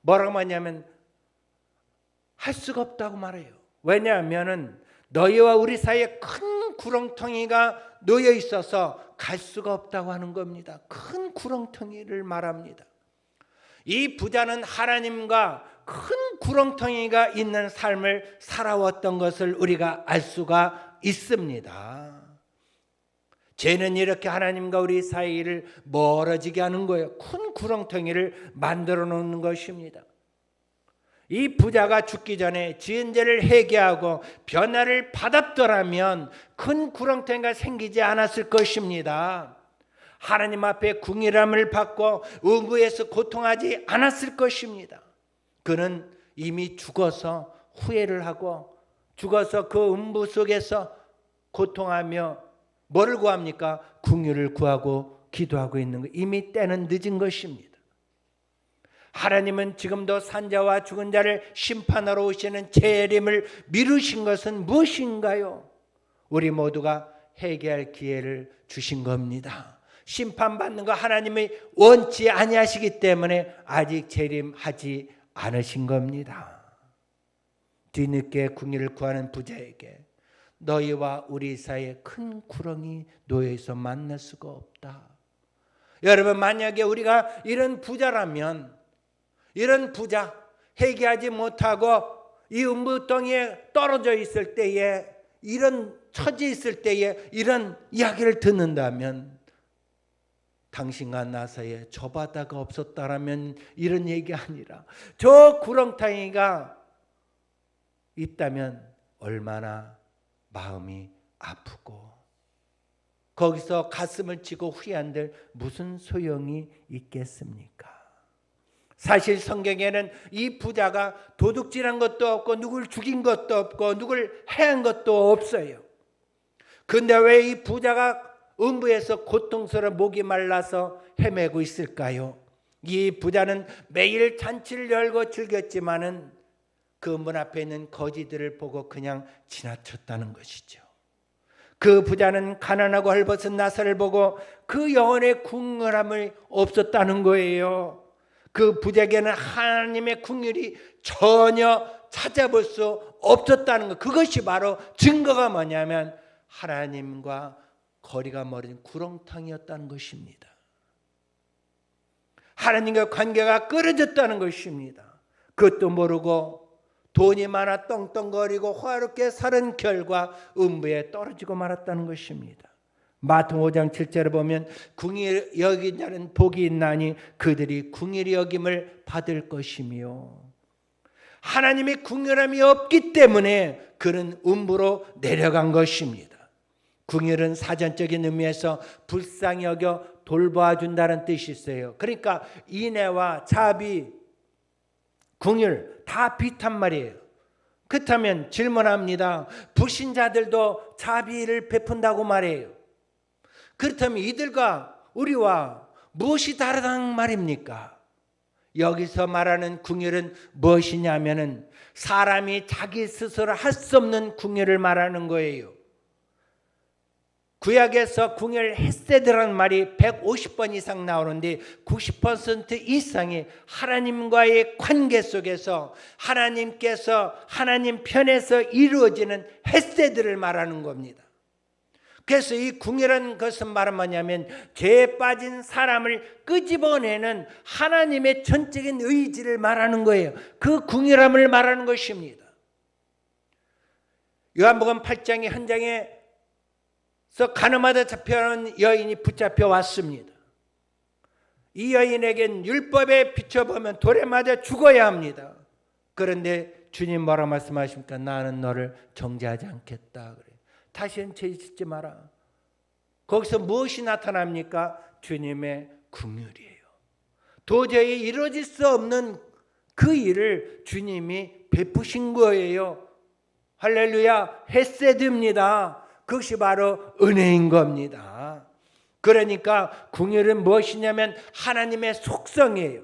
뭐라고 하냐면 할 수가 없다고 말해요. 왜냐하면은 너희와 우리 사이에 큰 구렁텅이가 놓여 있어서 갈 수가 없다고 하는 겁니다. 큰 구렁텅이를 말합니다. 이 부자는 하나님과 큰 구렁텅이가 있는 삶을 살아왔던 것을 우리가 알 수가 있습니다. 죄는 이렇게 하나님과 우리 사이를 멀어지게 하는 거예요. 큰 구렁텅이를 만들어 놓는 것입니다. 이 부자가 죽기 전에 지은 죄를 회개하고 변화를 받았더라면 큰 구렁텅이가 생기지 않았을 것입니다. 하나님 앞에 궁일함을 받고 음부에서 고통하지 않았을 것입니다. 그는 이미 죽어서 후회를 하고 죽어서 그 음부 속에서 고통하며 뭐를 구합니까? 궁유를 구하고 기도하고 있는 것. 이미 때는 늦은 것입니다. 하나님은 지금도 산자와 죽은 자를 심판하러 오시는 재림을 미루신 것은 무엇인가요? 우리 모두가 회개할 기회를 주신 겁니다. 심판받는 거 하나님이 원치 아니하시기 때문에 아직 재림하지 않으신 겁니다. 뒤늦게 궁유를 구하는 부자에게 너희와 우리 사이에 큰 구렁이 놓여서 만날 수가 없다. 여러분, 만약에 우리가 이런 부자라면, 이런 부자 회개하지 못하고 이 음부덩이에 떨어져 있을 때에, 이런 처지에 있을 때에 이런 이야기를 듣는다면, 당신과 나 사이에 저 바다가 없었다라면 이런 얘기 아니라 저 구렁텅이가 있다면 얼마나 마음이 아프고 거기서 가슴을 치고 후회한들 무슨 소용이 있겠습니까? 사실 성경에는 이 부자가 도둑질한 것도 없고 누굴 죽인 것도 없고 누굴 해한 것도 없어요. 근데 왜 이 부자가 음부에서 고통스러운 목이 말라서 헤매고 있을까요? 이 부자는 매일 잔치를 열고 즐겼지만은 그 문 앞에 있는 거지들을 보고 그냥 지나쳤다는 것이죠. 그 부자는 가난하고 헐벗은 나사를 보고 그 영혼의 궁궐함이 없었다는 거예요. 그 부자에게는 하나님의 궁율이 전혀 찾아볼 수 없었다는 것. 그것이 바로 증거가 뭐냐면 하나님과 거리가 멀은 구렁텅이였다는 것입니다. 하나님과 관계가 끊어졌다는 것입니다. 그것도 모르고 돈이 많아 떵떵거리고 화롭게 사는 결과 음부에 떨어지고 말았다는 것입니다. 마태복음 5장 7절에 보면 궁일이 여긴 자는 복이 있나니 그들이 궁일이 여김을 받을 것이며, 하나님의 궁일함이 없기 때문에 그는 음부로 내려간 것입니다. 궁일은 사전적인 의미에서 불쌍히 여겨 돌봐준다는 뜻이 있어요. 그러니까 인애와 자비, 궁일 다 비슷한 말이에요. 그렇다면 질문합니다. 불신자들도 자비를 베푼다고 말해요. 그렇다면 이들과 우리와 무엇이 다르다는 말입니까? 여기서 말하는 궁율은 무엇이냐면은 사람이 자기 스스로 할 수 없는 궁율을 말하는 거예요. 구약에서 궁율 헤세드라는 말이 150번 이상 나오는데 90% 이상이 하나님과의 관계 속에서 하나님께서 하나님 편에서 이루어지는 헤세드를 말하는 겁니다. 그래서 이 궁이라는 것은 말은 뭐냐면 죄에 빠진 사람을 끄집어내는 하나님의 전적인 의지를 말하는 거예요. 그 궁이람을 말하는 것입니다. 요한복음 8장의 현장에서 가늠하다 잡혀온 여인이 붙잡혀 왔습니다. 이 여인에겐 율법에 비춰보면 돌에 맞아 죽어야 합니다. 그런데 주님 뭐라 말씀하십니까? 나는 너를 정죄하지 않겠다 그래요. 다시는 죄 짓지 마라. 거기서 무엇이 나타납니까? 주님의 긍휼이에요. 도저히 이루어질 수 없는 그 일을 주님이 베푸신 거예요. 할렐루야, 헤세드입니다. 그것이 바로 은혜인 겁니다. 그러니까 긍휼은 무엇이냐면 하나님의 속성이에요.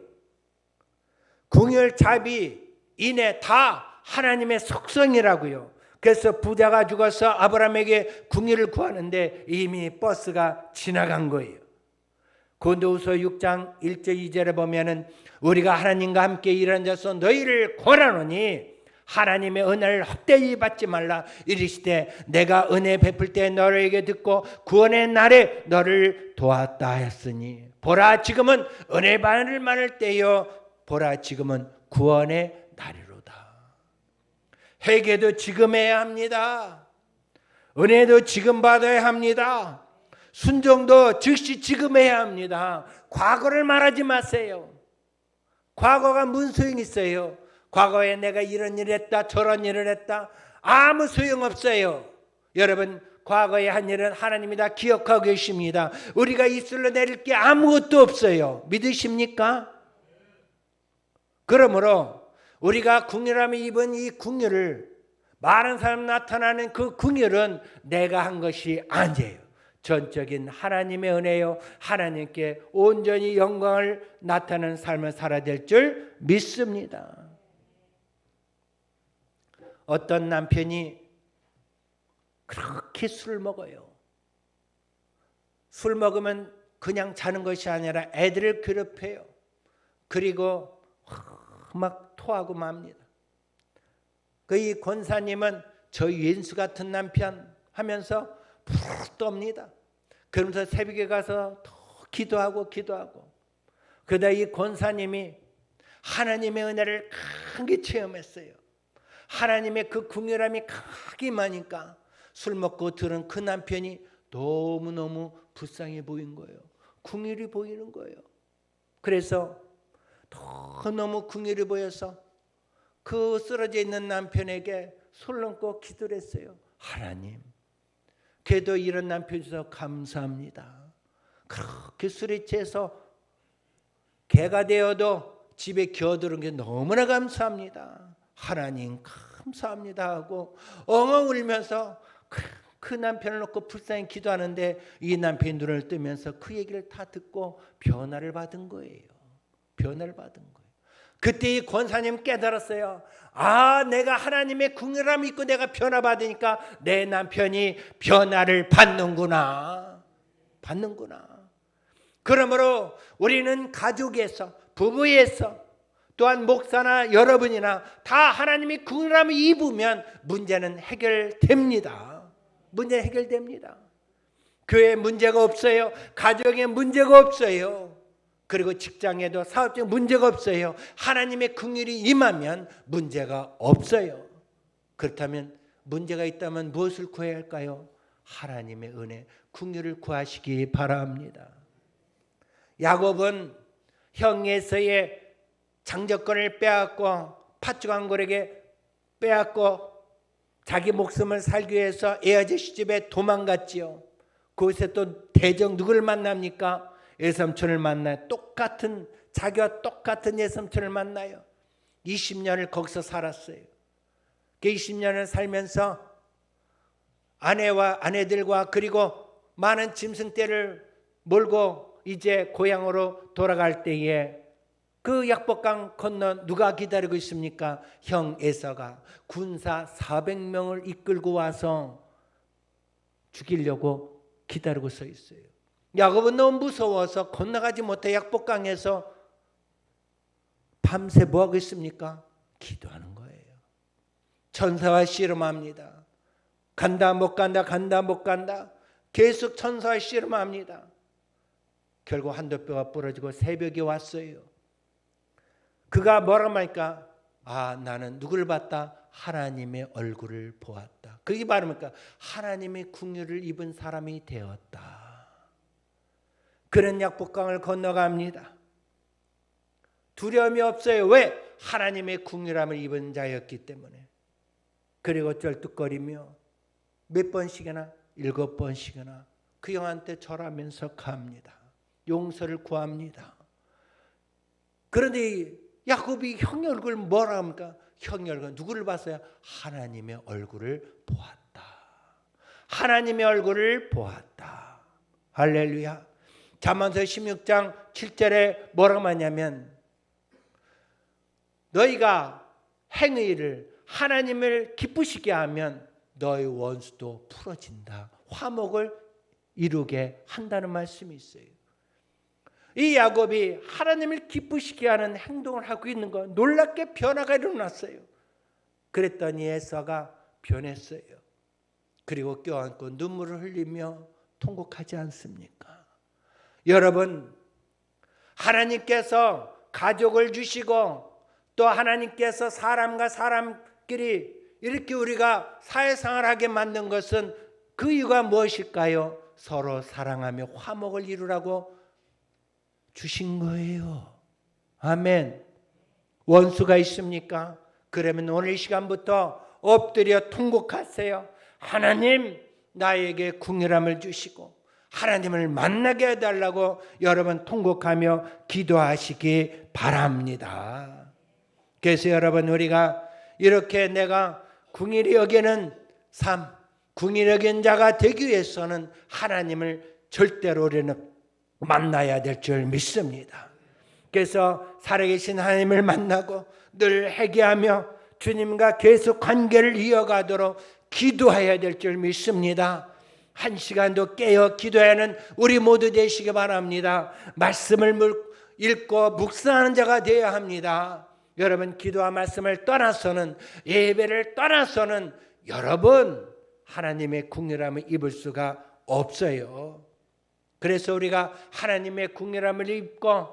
긍휼, 자비, 인애 다 하나님의 속성이라고요. 그래서 부자가 죽어서 아브라함에게 궁유를 구하는데 이미 버스가 지나간 거예요. 고린도후서 6장 1절 2절에 보면은 우리가 하나님과 함께 일한 자서 너희를 권하노니 하나님의 은혜를 헛되이 받지 말라. 이르시되 내가 은혜 베풀 때 너에게 듣고 구원의 날에 너를 도왔다 하였으니 보라 지금은 은혜 받을 만할 때요 보라 지금은 구원의 날이로다. 회개도 지금 해야 합니다. 은혜도 지금 받아야 합니다. 순종도 즉시 지금 해야 합니다. 과거를 말하지 마세요. 과거가 무슨 소용이 있어요? 과거에 내가 이런 일을 했다 저런 일을 했다 아무 소용없어요. 여러분 과거에 한 일은 하나님이 다 기억하고 계십니다. 우리가 입술로 내릴 게 아무것도 없어요. 믿으십니까? 그러므로 우리가 궁유함을 입은 이 궁유를 많은 사람 나타나는 그 궁유는 내가 한 것이 아니에요. 전적인 하나님의 은혜요. 하나님께 온전히 영광을 나타내는 삶을 살아야 될 줄 믿습니다. 어떤 남편이 그렇게 술을 먹어요. 술 먹으면 그냥 자는 것이 아니라 애들을 괴롭혀요. 그리고 막 토하고 맙니다. 이 권사님은 저희 왼수 같은 남편 하면서 푹 떱니다. 그러면서 새벽에 가서 더 기도하고 그러다 이 권사님이 하나님의 은혜를 크게 체험했어요. 하나님의 그 긍휼함이 크게 임하니까 술 먹고 들은 그 남편이 너무너무 불쌍해 보인 거예요. 긍휼이 보이는 거예요. 그래서 너무 긍휼이 보여서 그 쓰러져 있는 남편에게 손 얹고 기도를 했어요. 하나님, 그래도 이런 남편 주셔서 감사합니다. 그렇게 술에 취해서 개가 되어도 집에 기어들은 게 너무나 감사합니다. 하나님 감사합니다 하고 엉엉 울면서 그 남편을 놓고 불쌍히 기도하는데 이 남편이 눈을 뜨면서 그 얘기를 다 듣고 변화를 받은 거예요. 변화를 받은 거예요. 그때 이 권사님 깨달았어요. 아, 내가 하나님의 긍휼함을 입고 내가 변화받으니까 내 남편이 변화를 받는구나. 그러므로 우리는 가족에서, 부부에서, 또한 목사나 여러분이나 다 하나님의 긍휼함을 입으면 문제는 해결됩니다. 문제는 해결됩니다. 교회에 문제가 없어요. 가정에 문제가 없어요. 그리고 직장에도 사업적인 문제가 없어요. 하나님의 긍휼이 임하면 문제가 없어요. 그렇다면 문제가 있다면 무엇을 구해야 할까요? 하나님의 은혜, 긍휼을 구하시기 바랍니다. 야곱은 형 에서의 장자권을 빼앗고 팥죽왕골에게 빼앗고 자기 목숨을 살기 위해서 애아저씨 집에 도망갔지요. 그곳에 또 대적 누구를 만납니까? 예삼촌을 만나요. 자기와 똑같은 예삼촌을 만나요. 20년을 거기서 살았어요. 그 20년을 살면서 아내와 아내들과 그리고 많은 짐승떼를 몰고 이제 고향으로 돌아갈 때에 그 약복강 건너 누가 기다리고 있습니까? 형 에서가 군사 400명을 이끌고 와서 죽이려고 기다리고 서 있어요. 야곱은 너무 무서워서 건너가지 못해 약복강에서 밤새 뭐하고 있습니까? 기도하는 거예요. 천사와 씨름합니다. 간다 못 간다 간다 못 간다. 계속 천사와 씨름합니다. 결국 한도뼈가 부러지고 새벽이 왔어요. 그가 뭐라고 하니까 나는 누구를 봤다? 하나님의 얼굴을 보았다. 그게 말합니까? 하나님의 긍휼을 입은 사람이 되었다. 그는 약복강을 건너갑니다. 두려움이 없어요. 왜? 하나님의 긍휼함을 입은 자였기 때문에. 그리고 쩔뚝거리며 몇 번씩이나 7번씩이나 그 형한테 절하면서 갑니다. 용서를 구합니다. 그런데 야곱이 형의 얼굴을 뭐라 합니까? 형의 얼굴 누구를 봤어요? 하나님의 얼굴을 보았다. 하나님의 얼굴을 보았다. 할렐루야. 잠언서 16장 7절에 뭐라고 하냐면 너희가 행의를 하나님을 기쁘시게 하면 너희 원수도 풀어진다. 화목을 이루게 한다는 말씀이 있어요. 이 야곱이 하나님을 기쁘시게 하는 행동을 하고 있는 거 놀랍게 변화가 일어났어요. 그랬더니 에서가 변했어요. 그리고 껴안고 눈물을 흘리며 통곡하지 않습니까? 여러분, 하나님께서 가족을 주시고 또 하나님께서 사람과 사람끼리 이렇게 우리가 사회생활을 하게 만든 것은 그 이유가 무엇일까요? 서로 사랑하며 화목을 이루라고 주신 거예요. 아멘. 원수가 있습니까? 그러면 오늘 이 시간부터 엎드려 통곡하세요. 하나님, 나에게 긍휼함을 주시고 하나님을 만나게 해달라고 여러분 통곡하며 기도하시기 바랍니다. 그래서 여러분, 우리가 이렇게 내가 긍휼히 여기는 삶, 긍휼히 여긴 자가 되기 위해서는 하나님을 절대로 우리는 만나야 될 줄 믿습니다. 그래서 살아계신 하나님을 만나고 늘 회개하며 주님과 계속 관계를 이어가도록 기도해야 될 줄 믿습니다. 한 시간도 깨어 기도하는 우리 모두 되시기 바랍니다. 말씀을 읽고 묵상하는 자가 되어야 합니다. 여러분, 기도와 말씀을 떠나서는, 예배를 떠나서는 여러분 하나님의 긍휼함을 입을 수가 없어요. 그래서 우리가 하나님의 긍휼함을 입고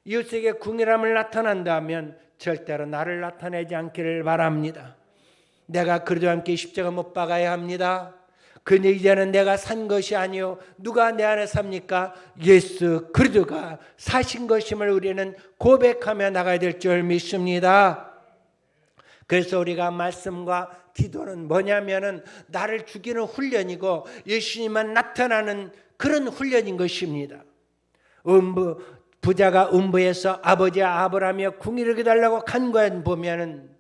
이웃에게 긍휼함을 나타난다면 절대로 나를 나타내지 않기를 바랍니다. 내가 그리스도와 함께 십자가 못 박아야 합니다. 근데 이제는 내가 산 것이 아니요 누가 내 안에 삽니까? 예수 그리스도가 사신 것임을 우리는 고백하며 나가야 될 줄 믿습니다. 그래서 우리가 말씀과 기도는 뭐냐면은 나를 죽이는 훈련이고 예수님만 나타나는 그런 훈련인 것입니다. 부자가 음부에서 아버지 아브라함이여 궁일을 기달라고 간구한 보면은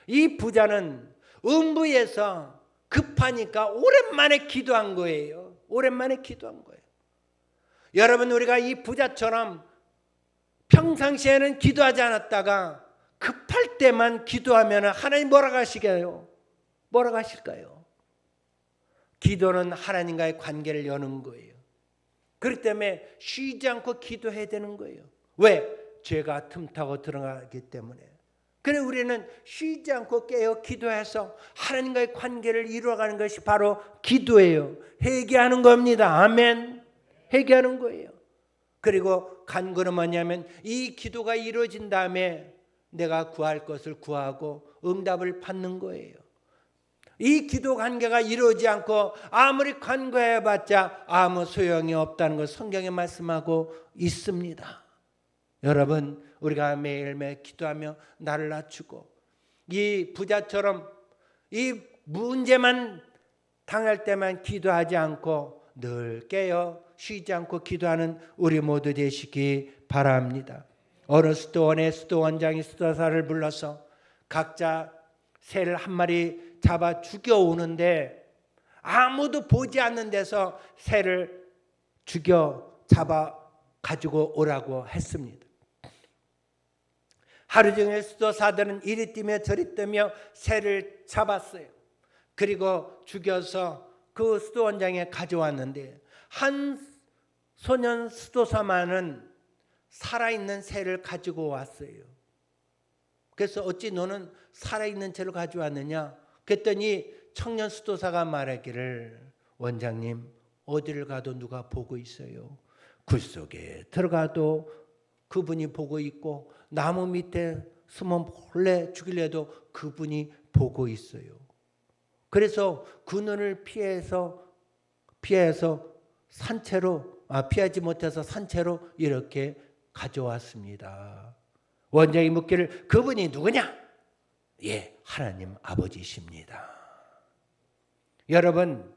이 부자는 음부에서 급하니까 오랜만에 기도한 거예요. 오랜만에 기도한 거예요. 여러분, 우리가 이 부자처럼 평상시에는 기도하지 않았다가 급할 때만 기도하면 하나님 뭐라고 하시게요? 뭐라고 하실까요? 기도는 하나님과의 관계를 여는 거예요. 그렇기 때문에 쉬지 않고 기도해야 되는 거예요. 왜? 죄가 틈타고 들어가기 때문에. 그래 우리는 쉬지 않고 깨어 기도해서 하나님과의 관계를 이루어가는 것이 바로 기도예요. 회개하는 겁니다. 아멘. 회개하는 거예요. 그리고 간구는 뭐냐면 이 기도가 이루어진 다음에 내가 구할 것을 구하고 응답을 받는 거예요. 이 기도 관계가 이루어지지 않고 아무리 간구해봤자 아무 소용이 없다는 걸 성경에 말씀하고 있습니다. 여러분, 우리가 매일매일 기도하며 나를 낮추고 이 부자처럼 이 문제만 당할 때만 기도하지 않고 늘 깨어 쉬지 않고 기도하는 우리 모두 되시기 바랍니다. 어느 수도원의 수도원장이 수도사를 불러서 각자 새를 한 마리 잡아 죽여오는데 아무도 보지 않는 데서 새를 죽여 잡아 가지고 오라고 했습니다. 하루 종일 수도사들은 이리 뛰며 저리 뛰며 새를 잡았어요. 그리고 죽여서 그 수도원장에 가져왔는데 한 소년 수도사만은 살아있는 새를 가지고 왔어요. 그래서 어찌 너는 살아있는 새를 가져왔느냐? 그랬더니 청년 수도사가 말하기를 원장님 어디를 가도 누가 보고 있어요. 굴 속에 들어가도 그분이 보고 있고 나무 밑에 숨어 몰래 죽이려도 그분이 보고 있어요. 그래서 그 눈을 피해서 피하지 못해서 산채로 이렇게 가져왔습니다. 원장이 묻기를 그분이 누구냐? 예, 하나님 아버지십니다. 여러분,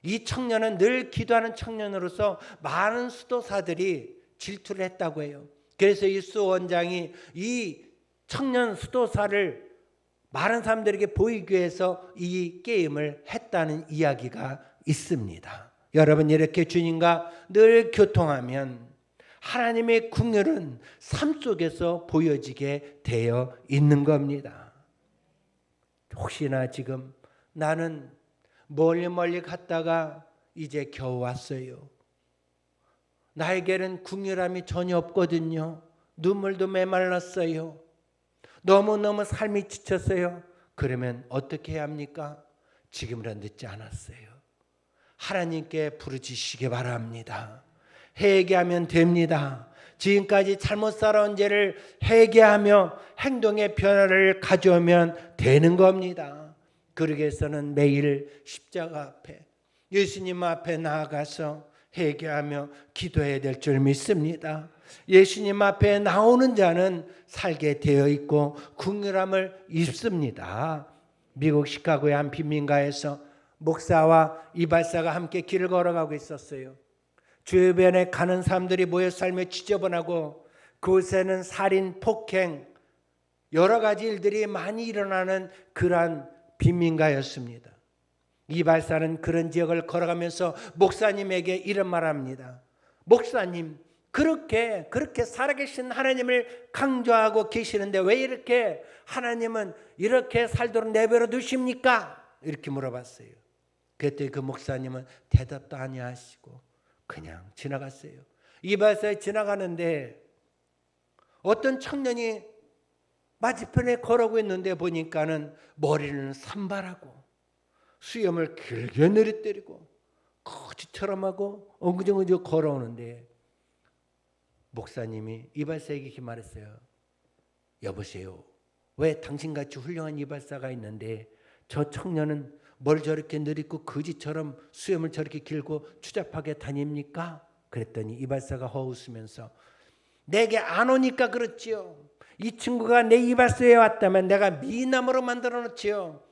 이 청년은 늘 기도하는 청년으로서 많은 수도사들이 질투를 했다고 해요. 그래서 이 수원장이 이 청년 수도사를 많은 사람들에게 보이기 위해서 이 게임을 했다는 이야기가 있습니다. 여러분, 이렇게 주님과 늘 교통하면 하나님의 긍휼은 삶 속에서 보여지게 되어 있는 겁니다. 혹시나 지금 나는 멀리 갔다가 이제 겨우 왔어요. 나에게는 긍휼함이 전혀 없거든요. 눈물도 메말랐어요. 너무너무 삶이 지쳤어요. 그러면 어떻게 해야 합니까? 지금은 늦지 않았어요. 하나님께 부르짖으시기 바랍니다. 회개하면 됩니다. 지금까지 잘못 살아온 죄를 회개하며 행동의 변화를 가져오면 되는 겁니다. 그러기 위해서는 매일 십자가 앞에 예수님 앞에 나아가서 회개하며 기도해야 될 줄 믿습니다. 예수님 앞에 나오는 자는 살게 되어 있고 긍휼함을 입습니다. 미국 시카고의 한 빈민가에서 목사와 이발사가 함께 길을 걸어가고 있었어요. 주변에 가는 사람들이 모여 살며 지저분하고 그곳에는 살인, 폭행, 여러 가지 일들이 많이 일어나는 그러한 빈민가였습니다. 이발사는 그런 지역을 걸어가면서 목사님에게 이런 말합니다. 목사님, 그렇게 살아계신 하나님을 강조하고 계시는데 왜 이렇게 하나님은 이렇게 살도록 내버려 두십니까? 이렇게 물어봤어요. 그때 그 목사님은 대답도 아니하시고 그냥 지나갔어요. 이발사에 지나가는데 어떤 청년이 맞은편에 걸어오고 있는데 보니까는 머리는 산발하고 수염을 길게 내리때리고 거지처럼 하고 엉그정엉그정 걸어오는데 목사님이 이발사에게 이렇게 말했어요. 여보세요. 왜 당신같이 훌륭한 이발사가 있는데 저 청년은 뭘 저렇게 느리고 거지처럼 수염을 저렇게 길고 추잡하게 다닙니까? 그랬더니 이발사가 허웃으면서 내게 안 오니까 그렇지요. 이 친구가 내 이발소에 왔다면 내가 미남으로 만들어 놓지요.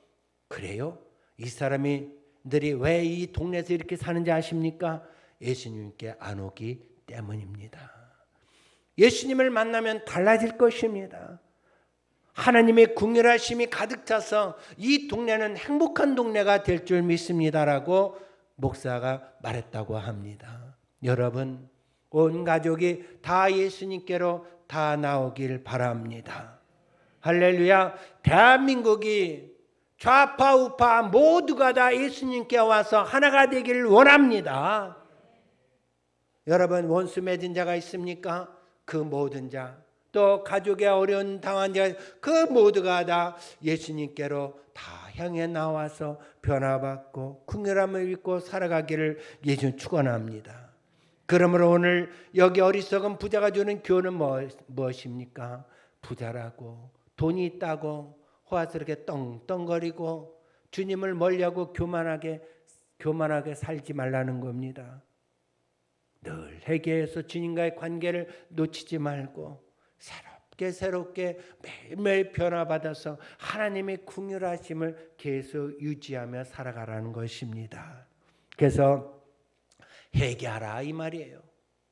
그래요? 이 사람들이 왜 이 동네에서 이렇게 사는지 아십니까? 예수님께 안 오기 때문입니다. 예수님을 만나면 달라질 것입니다. 하나님의 긍휼하심이 가득 차서 이 동네는 행복한 동네가 될 줄 믿습니다라고 목사가 말했다고 합니다. 여러분, 온 가족이 다 예수님께로 다 나오길 바랍니다. 할렐루야. 대한민국이 좌파 우파 모두가 다 예수님께 와서 하나가 되기를 원합니다. 여러분, 원수 맺은 자가 있습니까? 그 모든 자, 또 가족의 어려운 당한 자, 그 모두가 다 예수님께로 다 향해 나와서 변화받고 긍휼함을 입고 살아가기를 예수 축원합니다. 그러므로 오늘 여기 어리석은 부자가 주는 교훈은 무엇입니까? 부자라고 돈이 있다고 호화스럽게 떵떵거리고 주님을 멀리하고 교만하게 살지 말라는 겁니다. 늘 회개해서 주님과의 관계를 놓치지 말고 새롭게 매일매일 변화받아서 하나님의 긍휼하심을 계속 유지하며 살아가라는 것입니다. 그래서 회개하라 이 말이에요.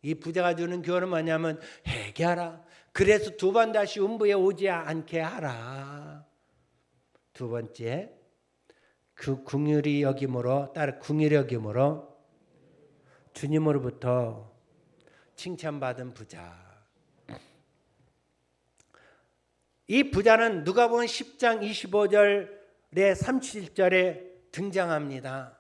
이 부자가 주는 교훈은 뭐냐면 회개하라. 그래서 두 번 다시 음부에 오지 않게 하라. 두 번째, 그 긍휼히 여김으로 주님으로부터 칭찬받은 부자. 이 부자는 누가복음 10장 25절에 37절에 등장합니다.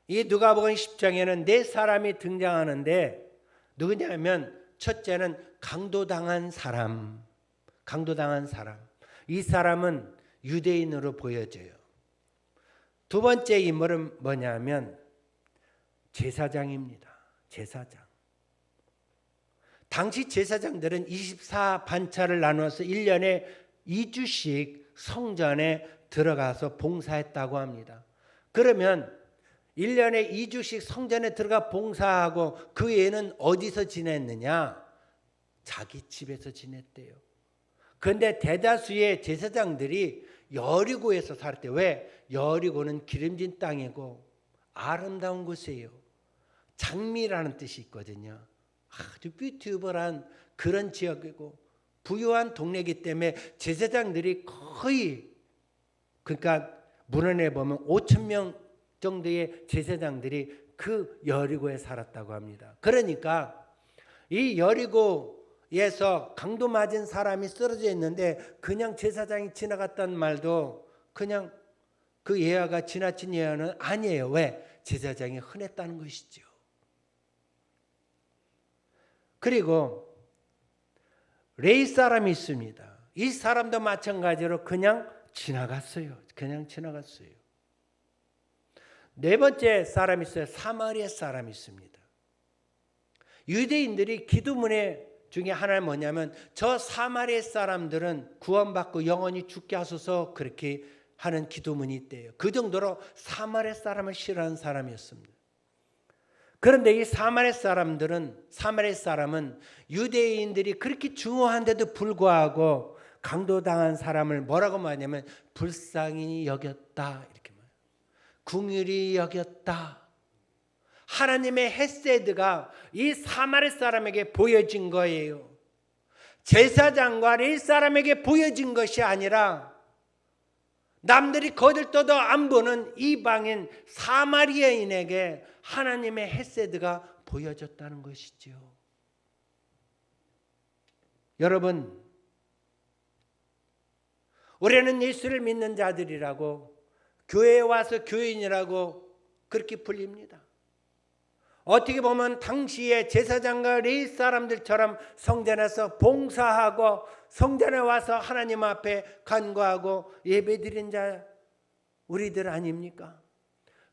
이 누가복음 10장에는 네 사람이 등장하는데 누구냐면 첫째는 강도당한 사람. 이 사람은 유대인으로 보여져요. 두 번째 인물은 뭐냐면 제사장입니다. 제사장. 당시 제사장들은 24반차를 나눠서 1년에 2주씩 성전에 들어가서 봉사했다고 합니다. 그러면 1년에 2주씩 성전에 들어가 봉사하고 그 외에는 어디서 지냈느냐? 자기 집에서 지냈대요. 그런데 대다수의 제사장들이 여리고에서 살았대. 왜? 여리고는 기름진 땅이고 아름다운 곳이에요. 장미라는 뜻이 있거든요. 아주 뷰티풀한 그런 지역이고 부유한 동네이기 때문에 제사장들이 거의 그러니까 문헌에 보면 5,000명 정도의 제사장들이 그 여리고에 살았다고 합니다. 그러니까 이 여리고에서 강도 맞은 사람이 쓰러져 있는데 그냥 제사장이 지나갔다는 말도 그냥 그 예화가 지나친 예화는 아니에요. 왜? 제사장이 흔했다는 것이죠. 그리고 레위 사람이 있습니다. 이 사람도 마찬가지로 그냥 지나갔어요. 네 번째 사람이 있어요. 사마리아 사람이 있습니다. 유대인들이 기도문에 중에 하나는 뭐냐면 저 사마리아 사람들은 구원받고 영원히 죽게 하소서 그렇게 하는 기도문이 있대요. 그 정도로 사마리아 사람을 싫어하는 사람이었습니다. 그런데 이 사마리아 사람은 유대인들이 그렇게 중요한데도 불구하고 강도당한 사람을 뭐라고 말하냐면 불쌍히 여겼다 이렇게 말해요. 긍휼히 여겼다. 하나님의 헤세드가 이 사마리아 사람에게 보여진 거예요. 제사장과 레위 사람에게 보여진 것이 아니라 남들이 거들떠도 안 보는 이방인 사마리아인에게 하나님의 헤세드가 보여졌다는 것이죠. 여러분, 우리는 예수를 믿는 자들이라고 교회에 와서 교인이라고 그렇게 불립니다. 어떻게 보면 당시에 제사장과 레위 사람들처럼 성전에서 봉사하고 성전에 와서 하나님 앞에 간구하고 예배드린 자 우리들 아닙니까?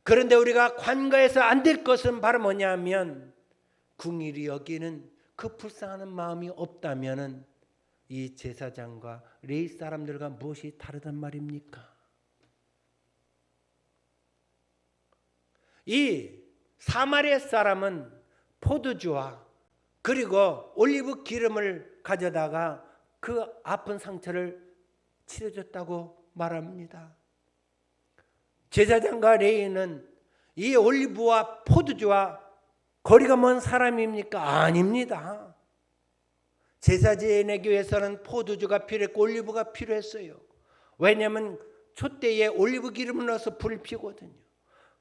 그런데 우리가 관가해서 안 될 것은 바로 뭐냐면 긍휼히 여기는 그 불쌍한 마음이 없다면은 이 제사장과 레위 사람들과 무엇이 다르단 말입니까? 이 사마리아 사람은 포도주와 그리고 올리브 기름을 가져다가 그 아픈 상처를 치료줬다고 말합니다. 제사장과 레위는 이 올리브와 포도주와 거리가 먼 사람입니까? 아닙니다. 제사 지내기 위해서는 포도주가 필요했고 올리브가 필요했어요. 왜냐하면 촛대에 올리브 기름을 넣어서 불을 피우거든요.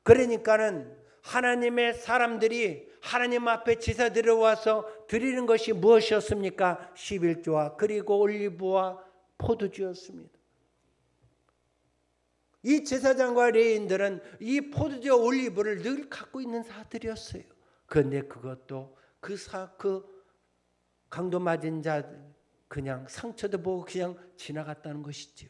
그러니까는 하나님의 사람들이 하나님 앞에 제사 드려와서 드리는 것이 무엇이었습니까? 11조와 그리고 올리브와 포도주였습니다. 이 제사장과 레위인들은 이 포도주와 올리브를 늘 갖고 있는 자들이었어요. 그런데 그것도 그 강도 맞은 자 그냥 상처도 보고 그냥 지나갔다는 것이죠.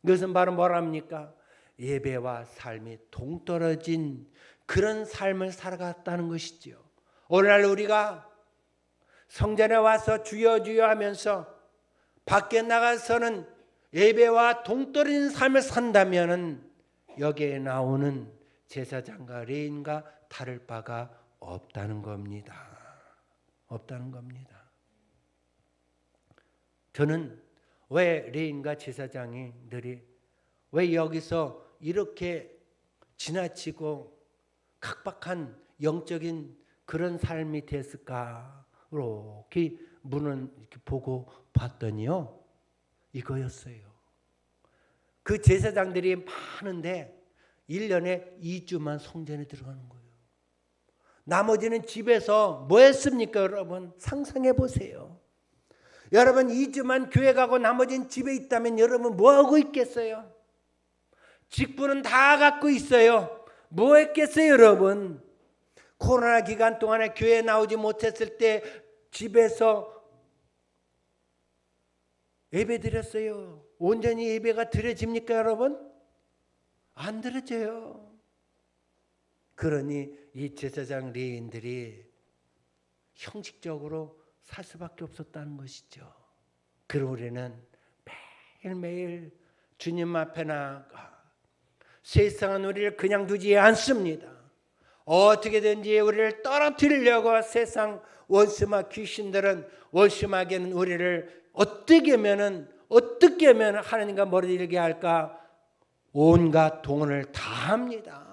이것은 바로 뭐랍니까? 예배와 삶이 동떨어진 그런 삶을 살아갔다는 것이죠. 오늘날 우리가 성전에 와서 주여 주여 하면서 밖에 나가서는 예배와 동떨어진 삶을 산다면은 여기에 나오는 제사장과 레위인과 다를 바가 없다는 겁니다. 저는 왜 레위인과 제사장들이 왜 여기서 이렇게 지나치고 각박한 영적인 그런 삶이 됐을까? 이렇게 문은 이렇게 보고 봤더니요, 이거였어요. 그 제사장들이 많은데 1년에 2주만 성전에 들어가는 거예요. 나머지는 집에서 뭐 했습니까? 여러분 상상해 보세요. 여러분 2주만 교회 가고 나머지는 집에 있다면 여러분 뭐하고 있겠어요? 직분은 다 갖고 있어요. 뭐 했겠어요 여러분? 코로나 기간 동안에 교회 나오지 못했을 때 집에서 예배 드렸어요. 온전히 예배가 드려집니까 여러분? 안 드려져요. 그러니 이 제사장 레위인들이 형식적으로 살 수밖에 없었다는 것이죠. 그리고 우리는 매일매일 주님 앞에 나아가 세상은 우리를 그냥 두지 않습니다. 어떻게든지 우리를 떨어뜨리려고 세상 원수마 귀신들은 원수마귀는 우리를 어떻게 하면 하나님과 멀어지게 할까 온갖 동원을 다 합니다.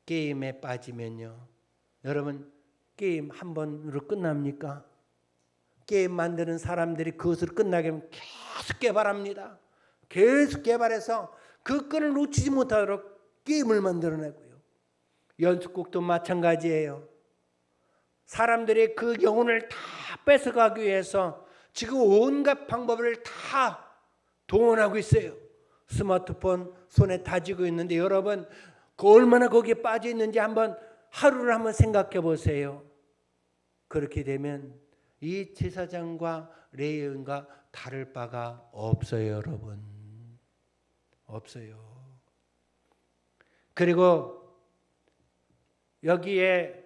게임에 빠지면요 여러분 게임 한 번으로 끝납니까? 게임 만드는 사람들이 그것으로 끝나게 하면 계속 개발합니다. 계속 개발해서 그 끈을 놓치지 못하도록 게임을 만들어내고요. 연습곡도 마찬가지예요. 사람들이 그 영혼을 다 뺏어가기 위해서 지금 온갖 방법을 다 동원하고 있어요. 스마트폰 손에 다지고 있는데 여러분 그 얼마나 거기에 빠져 있는지 하루를 한번 생각해 보세요. 그렇게 되면 이 제사장과 레위인과 다를 바가 없어요 여러분. 없어요. 그리고 여기에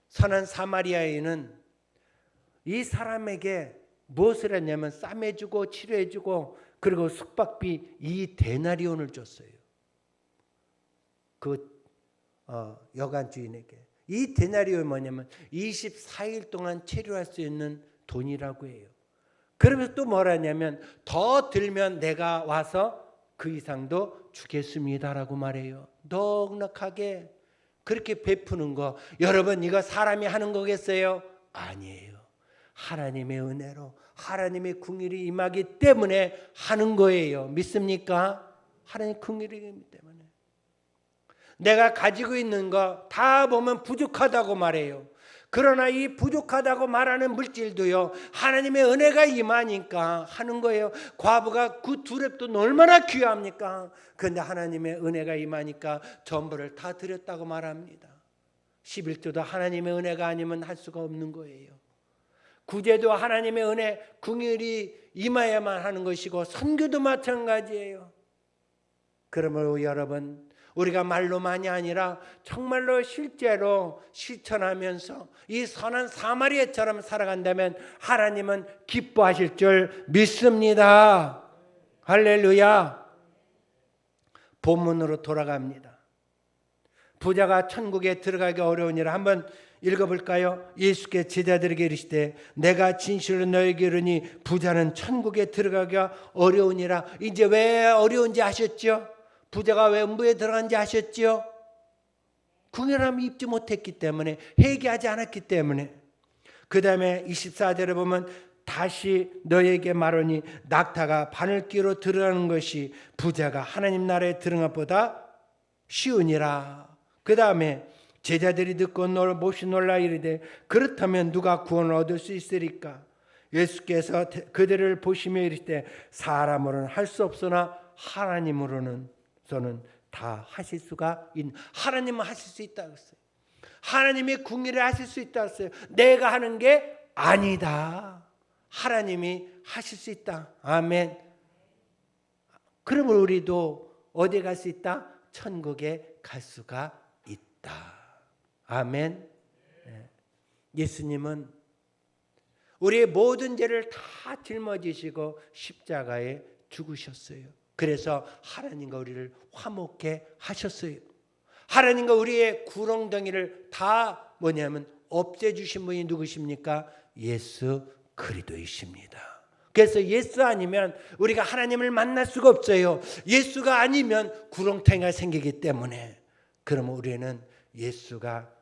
선한 사마리아인은 이 사람에게 무엇을 했냐면 싸매주고 치료해주고 그리고 숙박비 2데나리온을 줬어요. 그 여관 주인에게. 이 데나리온이 뭐냐면 24일 동안 치료할 수 있는 돈이라고 해요. 그러면서 또 뭐라냐면 더 들면 내가 와서 그 이상도 주겠습니다라고 말해요. 넉넉하게 그렇게 베푸는 거 여러분 이거 사람이 하는 거겠어요? 아니에요. 하나님의 은혜로 하나님의 긍휼이 임하기 때문에 하는 거예요. 믿습니까? 하나님 긍휼이기 때문에. 내가 가지고 있는 거 다 보면 부족하다고 말해요. 그러나 이 부족하다고 말하는 물질도요 하나님의 은혜가 임하니까 하는 거예요. 과부가 그 두랩돈 얼마나 귀합니까? 그런데 하나님의 은혜가 임하니까 전부를 다 드렸다고 말합니다. 11조도 하나님의 은혜가 아니면 할 수가 없는 거예요. 구제도 하나님의 은혜 긍휼이 임하야만 하는 것이고 선교도 마찬가지예요. 그러므로 여러분 우리가 말로만이 아니라 정말로 실제로 실천하면서 이 선한 사마리아처럼 살아간다면 하나님은 기뻐하실 줄 믿습니다. 할렐루야. 본문으로 돌아갑니다. 부자가 천국에 들어가기 어려우니라. 한번 읽어볼까요? 예수께 제자들에게 이르시되 내가 진실로 너에게 이르니 부자는 천국에 들어가기가 어려우니라. 이제 왜 어려운지 아셨죠? 부자가 왜 음부에 들어간지 아셨죠? 궁혈함을 입지 못했기 때문에, 회개하지 않았기 때문에. 그 다음에 24절에 보면 다시 너에게 말하니 낙타가 바늘귀로 들어가는 것이 부자가 하나님 나라에 들어간 것보다 쉬우니라. 그 다음에 제자들이 듣고 몹시 놀라 이르되 그렇다면 누가 구원을 얻을 수 있으리까? 예수께서 그들을 보시며 이르시되 사람으로는 할 수 없으나 하나님으로는 저는 다 하실 수가 있는. 하나님은 하실 수 있다고 했어요. 하나님의 궁리를 하실 수 있다고 했어요. 내가 하는 게 아니다. 하나님이 하실 수 있다. 아멘. 그러면 우리도 어디에 갈 수 있다? 천국에 갈 수가 있다. 아멘. 예수님은 우리의 모든 죄를 다 짊어지시고 십자가에 죽으셨어요. 그래서 하나님과 우리를 화목해 하셨어요. 하나님과 우리의 구렁덩이를 다 뭐냐면 없애주신 분이 누구십니까? 예수 그리스도이십니다. 그래서 예수 아니면 우리가 하나님을 만날 수가 없어요. 예수가 아니면 구렁텅이가 생기기 때문에. 그러면 우리는 예수가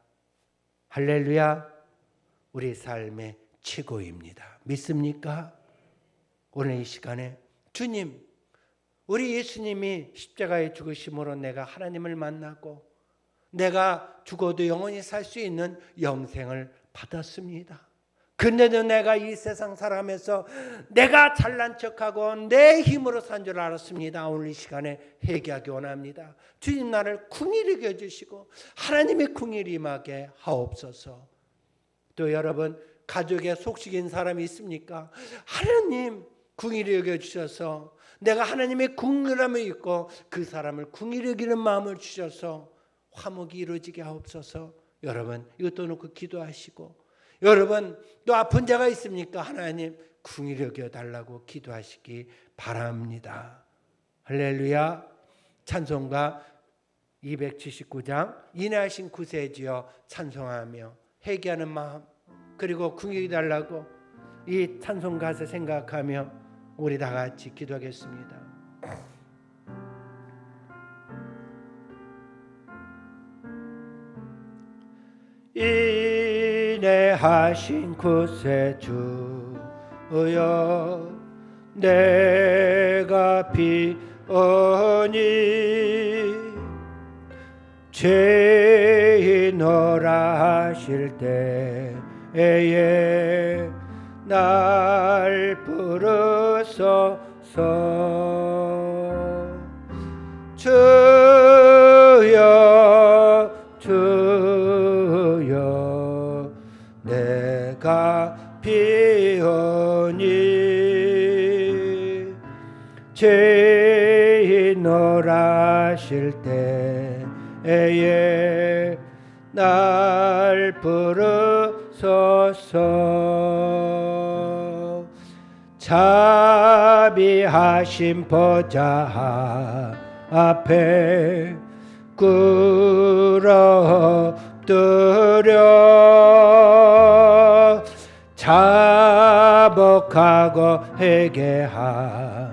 할렐루야 우리 삶의 최고입니다. 믿습니까? 오늘 이 시간에 주님, 우리 예수님이 십자가에 죽으심으로 내가 하나님을 만나고 내가 죽어도 영원히 살 수 있는 영생을 받았습니다. 근데도 내가 이 세상 살아가면서 내가 잘난 척하고 내 힘으로 산 줄 알았습니다. 오늘 이 시간에 회개하기 원합니다. 주님 나를 긍휼히 여겨주시고 하나님의 긍휼이 임하게 하옵소서. 또 여러분 가족에 속식인 사람이 있습니까? 하나님 긍휼히 여겨주셔서 내가 하나님의 긍휼함을 입고 그 사람을 긍휼히 여기는 마음을 주셔서 화목이 이루어지게 하옵소서. 여러분 이것도 놓고 기도하시고, 여러분 또 아픈 자가 있습니까? 하나님 긍휼히 여겨달라고 기도하시기 바랍니다. 할렐루야. 찬송가 279장 인하신 구세주여 찬송하며 회개하는 마음, 그리고 긍휼히 달라고 이 찬송 가사 생각하며 우리 다 같이 기도하겠습니다. 인내하신 구세주여 내가 비오니 죄인노라 하실 때에 날 부르소서. 주여 주여 내가 비오니 죄인노라 하실 때에 날 부르소서. 자비하신 보좌 앞에 꿇어 엎드려 자복하고 회개하니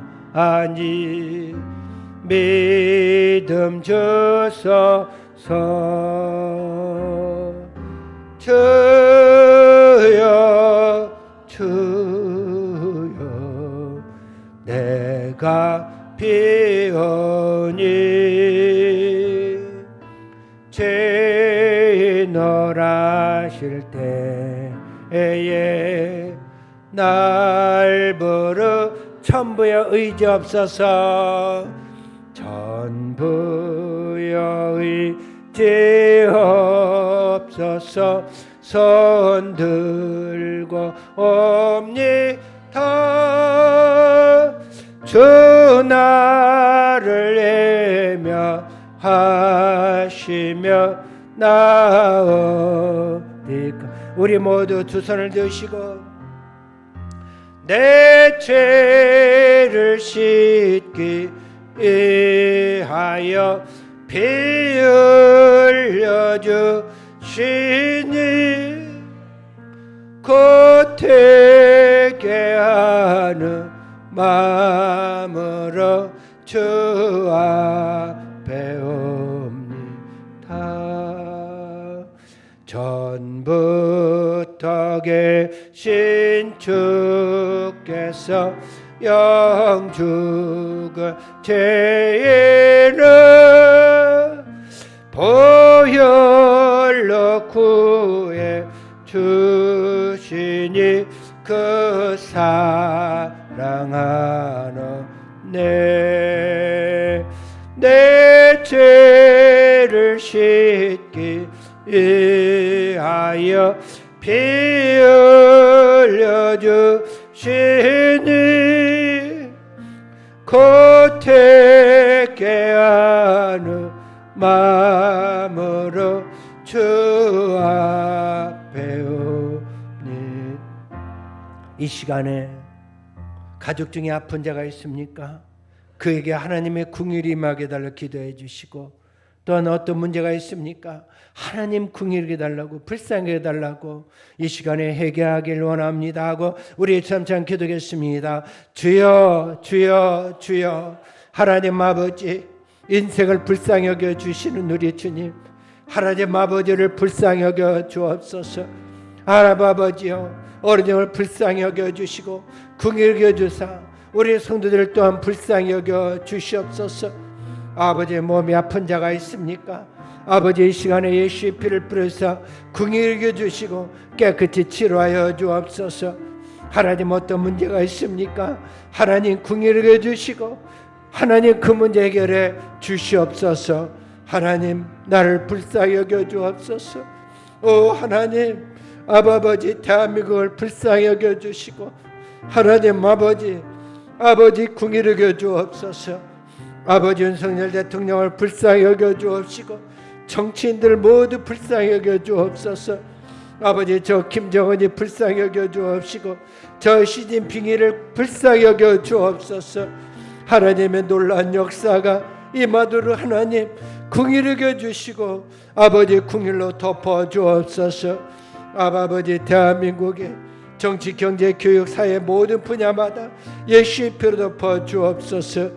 믿음 주소서. 주여 주여 내가 비오니 죄인노라 하실 때에 날 부르 천부여 의지 없어서 천부여 의지 없어서 손 들고 옵니다. 주 나를 애며하시며 나어디까. 우리 모두 두 손을 드시고 내 죄를 씻기 위하여 피 흘려 주시니 곧 회개하는 마음으로 주 앞에 옵니다. 전부터 계신 주께서 영죽은 죄인을 보혈로 구해 주시니 그 사랑하는 내 죄를 씻기 위하여 피 흘려 주시니 곧 회개하는 마음으로 주 앞에 오니. 이 시간에 가족 중에 아픈 자가 있습니까? 그에게 하나님의 긍휼이 임하게 달라 기도해 주시고, 또한 어떤 문제가 있습니까? 하나님 긍휼히 달라고, 불쌍히 달라고 이 시간에 회개하길 원합니다 하고 우리 참참 기도하겠습니다. 주여 주여 주여. 하나님 아버지, 인생을 불쌍히 여겨 주시는 우리 주님, 하나님 아버지를 불쌍히 여겨 주옵소서. 하나님 아버지여, 어린이를 불쌍히 여겨 주시고 긍휼히 여겨 주사 우리 성도들 또한 불쌍히 여겨 주시옵소서. 아버지의 몸이 아픈 자가 있습니까? 아버지 이 시간에 예수의 피를 뿌려서 궁일게 주시고 깨끗이 치료하여 주옵소서. 하나님 어떤 문제가 있습니까? 하나님 궁일게 주시고 하나님 그 문제 해결해 주시옵소서. 하나님 나를 불쌍히 여겨 주옵소서. 오 하나님 아버지 대한민국을 불쌍히 여겨 주시고 하나님 아버지 궁일을 여겨 주옵소서. 아버지 윤석열 대통령을 불쌍히 여겨 주옵시고 정치인들 모두 불쌍히 여겨 주옵소서. 아버지 저 김정은이 불쌍히 여겨 주옵시고 저 시진핑이를 불쌍히 여겨 주옵소서. 하나님의 놀라운 역사가 임하도록 하나님 궁일을 여겨 주시고 아버지 궁일로 덮어 주옵소서. 아버지 대한민국의 정치, 경제, 교육, 사회 모든 분야마다 예수의 피로 덮어 주옵소서.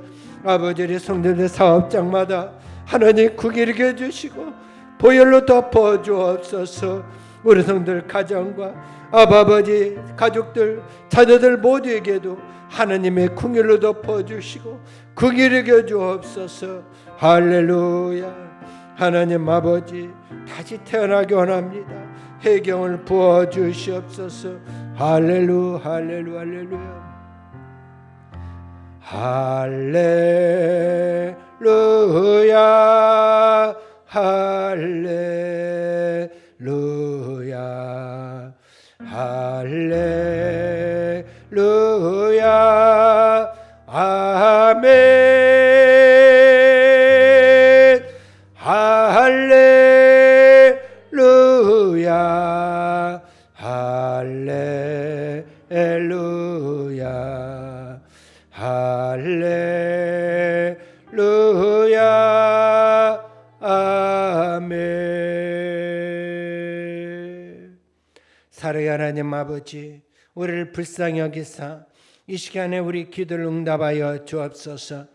아버지 우리 성도들 사업장마다 하나님 궁일을 해주시고 보혈로 덮어 주옵소서. 우리 성도들 가정과 아버지 가족들 자녀들 모두에게도 하나님의 궁일로 덮어 주시고 궁일을 해 주옵소서. 할렐루야. 하나님 아버지 다시 태어나기 원합니다. 해경을 부어 주시옵소서. 할렐루야 할렐루야 할렐루야 할렐루야 할렐루야 아멘 할렐루야 할렐루야 할렐루야 아멘. 사랑의 하나님 아버지 우리를 불쌍히 여기사 이 시간에 우리 기도를 응답하여 주옵소서.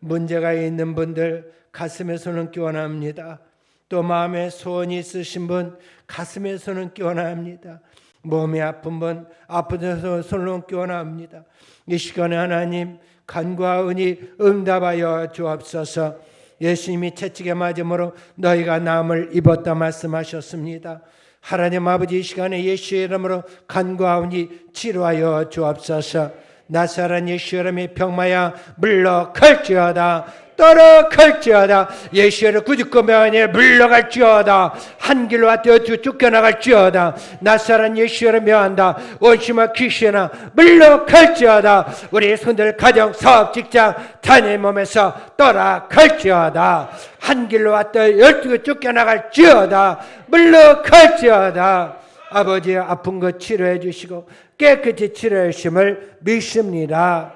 문제가 있는 분들 가슴에 손을 끼워납니다. 또 마음에 소원이 있으신 분 가슴에 손을 끼워납니다. 몸이 아픈 분 아픈 데서 손을 끼워납니다. 이 시간에 하나님 간구와 은희 응답하여 주옵소서. 예수님이 채찍에 맞음으로 너희가 나음을 입었다 말씀하셨습니다. 하나님 아버지 이 시간에 예수의 이름으로 간구와 은희 치료하여 주옵소서. 나사렛 예수의 이름의 병마야 물러갈지어다 떨어갈지어다. 예수를 구주고 명하니 물러갈지어다. 한 길로 왔다 쫓겨나갈지어다. 나사렛 예수를 명한다. 원심과 귀신아 물러갈지어다. 우리 손들 가정 사업 직장 자녀의 몸에서 떠나갈지어다. 한 길로 왔다 열두 쫓겨나갈지어다. 물러갈지어다. 아버지 아픈 것 치료해 주시고 깨끗이 치료해 주심을 믿습니다.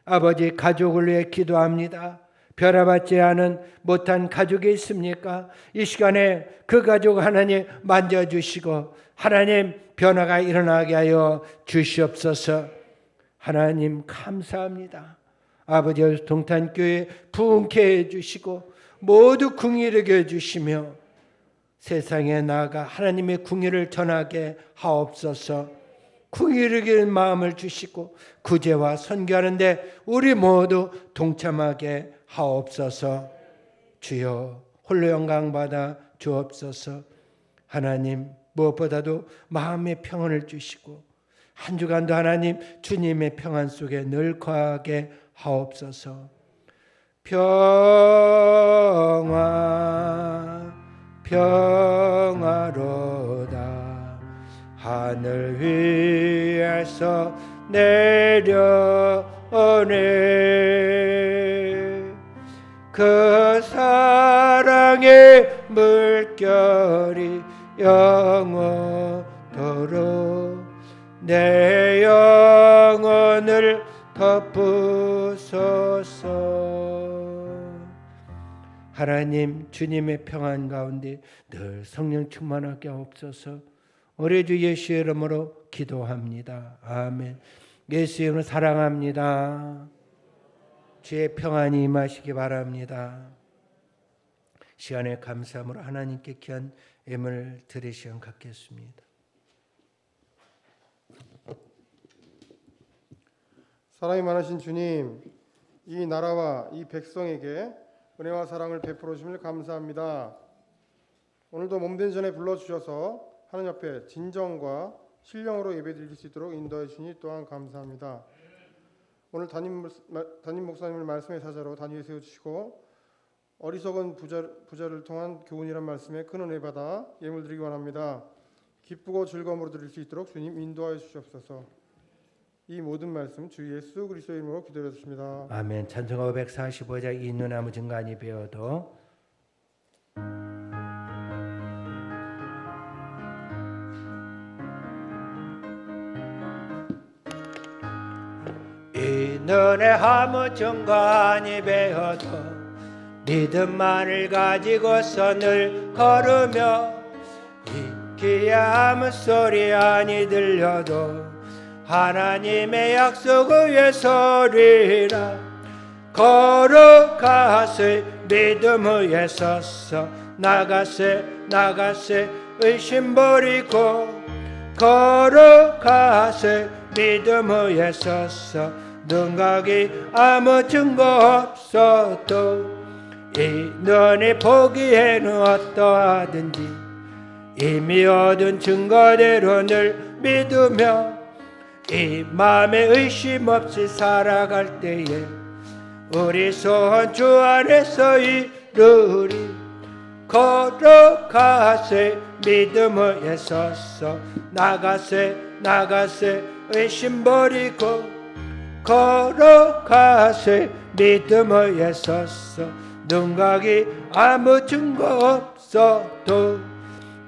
아버지 가족을 위해 기도합니다. 변화받지 않은 못한 가족이 있습니까? 이 시간에 그 가족 하나님 만져주시고 하나님 변화가 일어나게 하여 주시옵소서. 하나님 감사합니다. 아버지 동탄교회 부흥케 해주시고 모두 궁일하게 해주시며 세상에 나아가 하나님의 궁일을 전하게 하옵소서. 궁일하게 마음을 주시고 구제와 선교하는데 우리 모두 동참하게 하옵소서. 주여 홀로 영광 받아 주옵소서. 하나님 무엇보다도 마음의 평안을 주시고 한 주간도 하나님 주님의 평안 속에 늘 거하게 하옵소서. 평화 평화로다 하늘 위에서 내려오네. 그 사랑의 물결이 영원토록 내 영혼을 덮으소서. 하나님 주님의 평안 가운데 늘 성령 충만하게 하옵소서. 우리 주 예수의 이름으로 기도합니다. 아멘. 예수의 이름으로 사랑합니다. 주의 평안이 임하시기 바랍니다. 시간에 감사함으로 하나님께 귀한 예물을 드릴 시간 갖겠습니다. 사랑이 많으신 주님, 이 나라와 이 백성에게 은혜와 사랑을 베풀어 주심을 감사합니다. 오늘도 몸된 전에 불러주셔서 하나님 앞에 진정과 신령으로 예배드릴 수 있도록 인도해 주시니 또한 감사합니다. 오늘 담임 목사님을 말씀의 사자로 단위에 세워주시고 어리석은 부자를 통한 교훈이란 말씀에 큰 은혜 받아 예물 드리기 원합니다. 기쁘고 즐거움으로 드릴 수 있도록 주님 인도하여 주시옵소서. 이 모든 말씀 주 예수 그리스도의 이름으로 기도드렸습니다. 아멘. 찬송가 545장 이 눈나무 증간이 베어도 이 눈에 하무 증간이 베어도 믿음만을 가지고서 늘 걸으며 이 귀한 소리 아니 들려도 하나님의 약속을 위해 서리라. 걸어가세 믿음 위에 서서 나가세 의심 버리고 걸어가세 믿음 위에 서서 눈각이 아무 증거 없어도 이 눈이 보기에는 어떠하든지 이미 얻은 증거대로 늘 믿으며 이 마음에 의심 없이 살아갈 때에 우리 소원 주 안에서 이루리. 걸어가세 믿음에 서서 나가세 의심 버리고 걸어가세 믿음에 서서 눈각이 아무 증거 없어도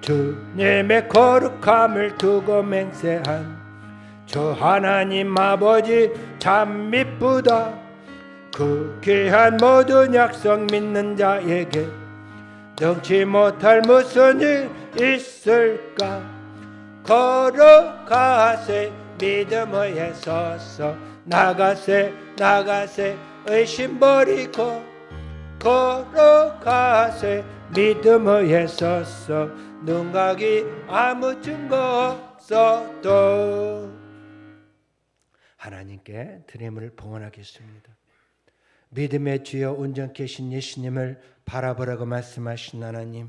주님의 거룩함을 두고 맹세한 저 하나님 아버지 참 미쁘다. 그 귀한 모든 약속 믿는 자에게 능치 못할 무슨 일 있을까. 걸어가세 믿음에 서서 나가세 의심 버리고 걸어가세 믿음에 서서 눈각이 아무 증거 없어도 하나님께 드림을 봉헌하겠습니다. 믿음의 주여 온전케 하신 예수님을 바라보라고 말씀하신 하나님,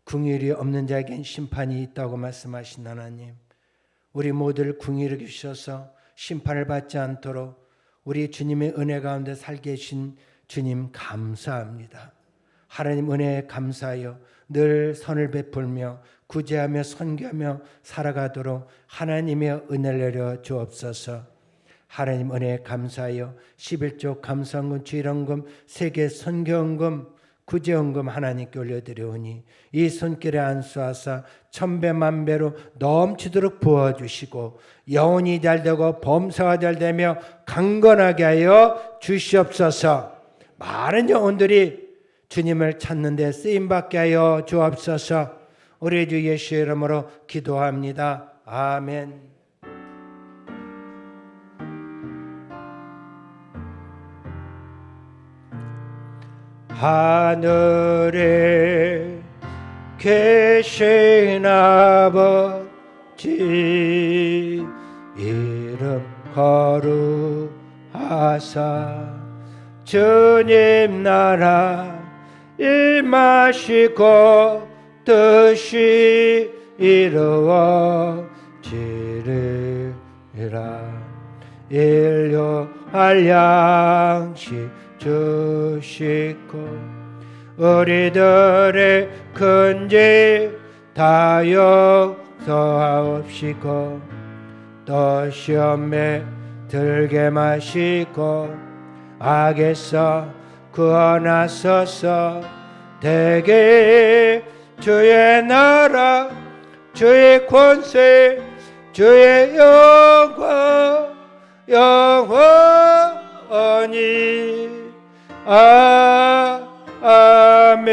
궁일이 없는 자에겐 심판이 있다고 말씀하신 하나님, 우리 모두를 궁일하게 주셔서 심판을 받지 않도록 우리 주님의 은혜 가운데 살게 하신 주님 감사합니다. 하나님 은혜에 감사하여 늘 선을 베풀며 구제하며 선교하며 살아가도록 하나님의 은혜를 내려 주옵소서. 하나님 은혜에 감사하여 11조 감사헌금 주일헌금 세계 선교헌금 구제헌금 하나님께 올려드려오니 이 손길에 안수하사 천배만배로 넘치도록 부어주시고 영혼이 잘되고 범사가 잘되며 강건하게 하여 주시옵소서. 많은 영혼들이 주님을 찾는 데 쓰임받게 하여 주옵소서. 우리 주 예수의 이름으로 기도합니다. 아멘. 하늘에 계신 아버지 이름 거룩하사 주님 나라 임하시고 뜻이 이루어지리라. 인류할 양식 주시고 우리들의 큰죄 다 용서하옵시고 또 시험에 들게 마시고 악에서 구원하소서. 대개 주의 나라 주의 권세 주의 영광 영원히 아멘.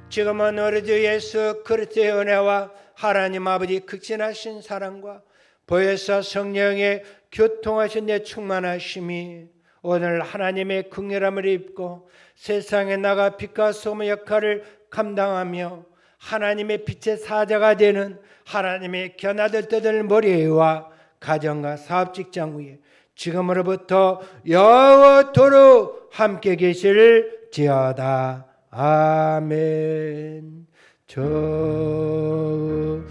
지금은 우리 주 예수 그리스도의 은혜와 하나님 아버지 극진하신 사랑과 보혜사 성령의 교통하신 내 충만하심이 오늘 하나님의 긍휼함을 입고 세상에 나가 빛과 소금의 역할을 감당하며 하나님의 빛의 사자가 되는 하나님의 견아들 뜯을 머리와 가정과 사업 직장 위에 지금으로부터 영원토록 함께 계시를 될지어다. 아멘. 저으신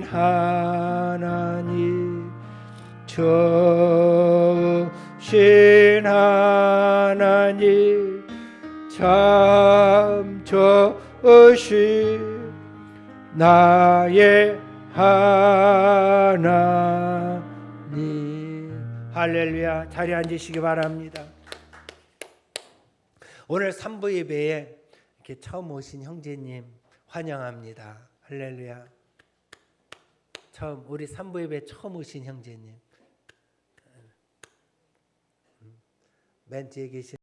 하나님, 저으신 하나님, 참 저으신 나의 하나님. 할렐루야. 자리에 앉으시기 바랍니다. 오늘 3부 예배에 이렇게 처음 오신 형제님 환영합니다. 할렐루야. 우리 3부 예배 처음 오신 형제님, 맨 뒤에 계신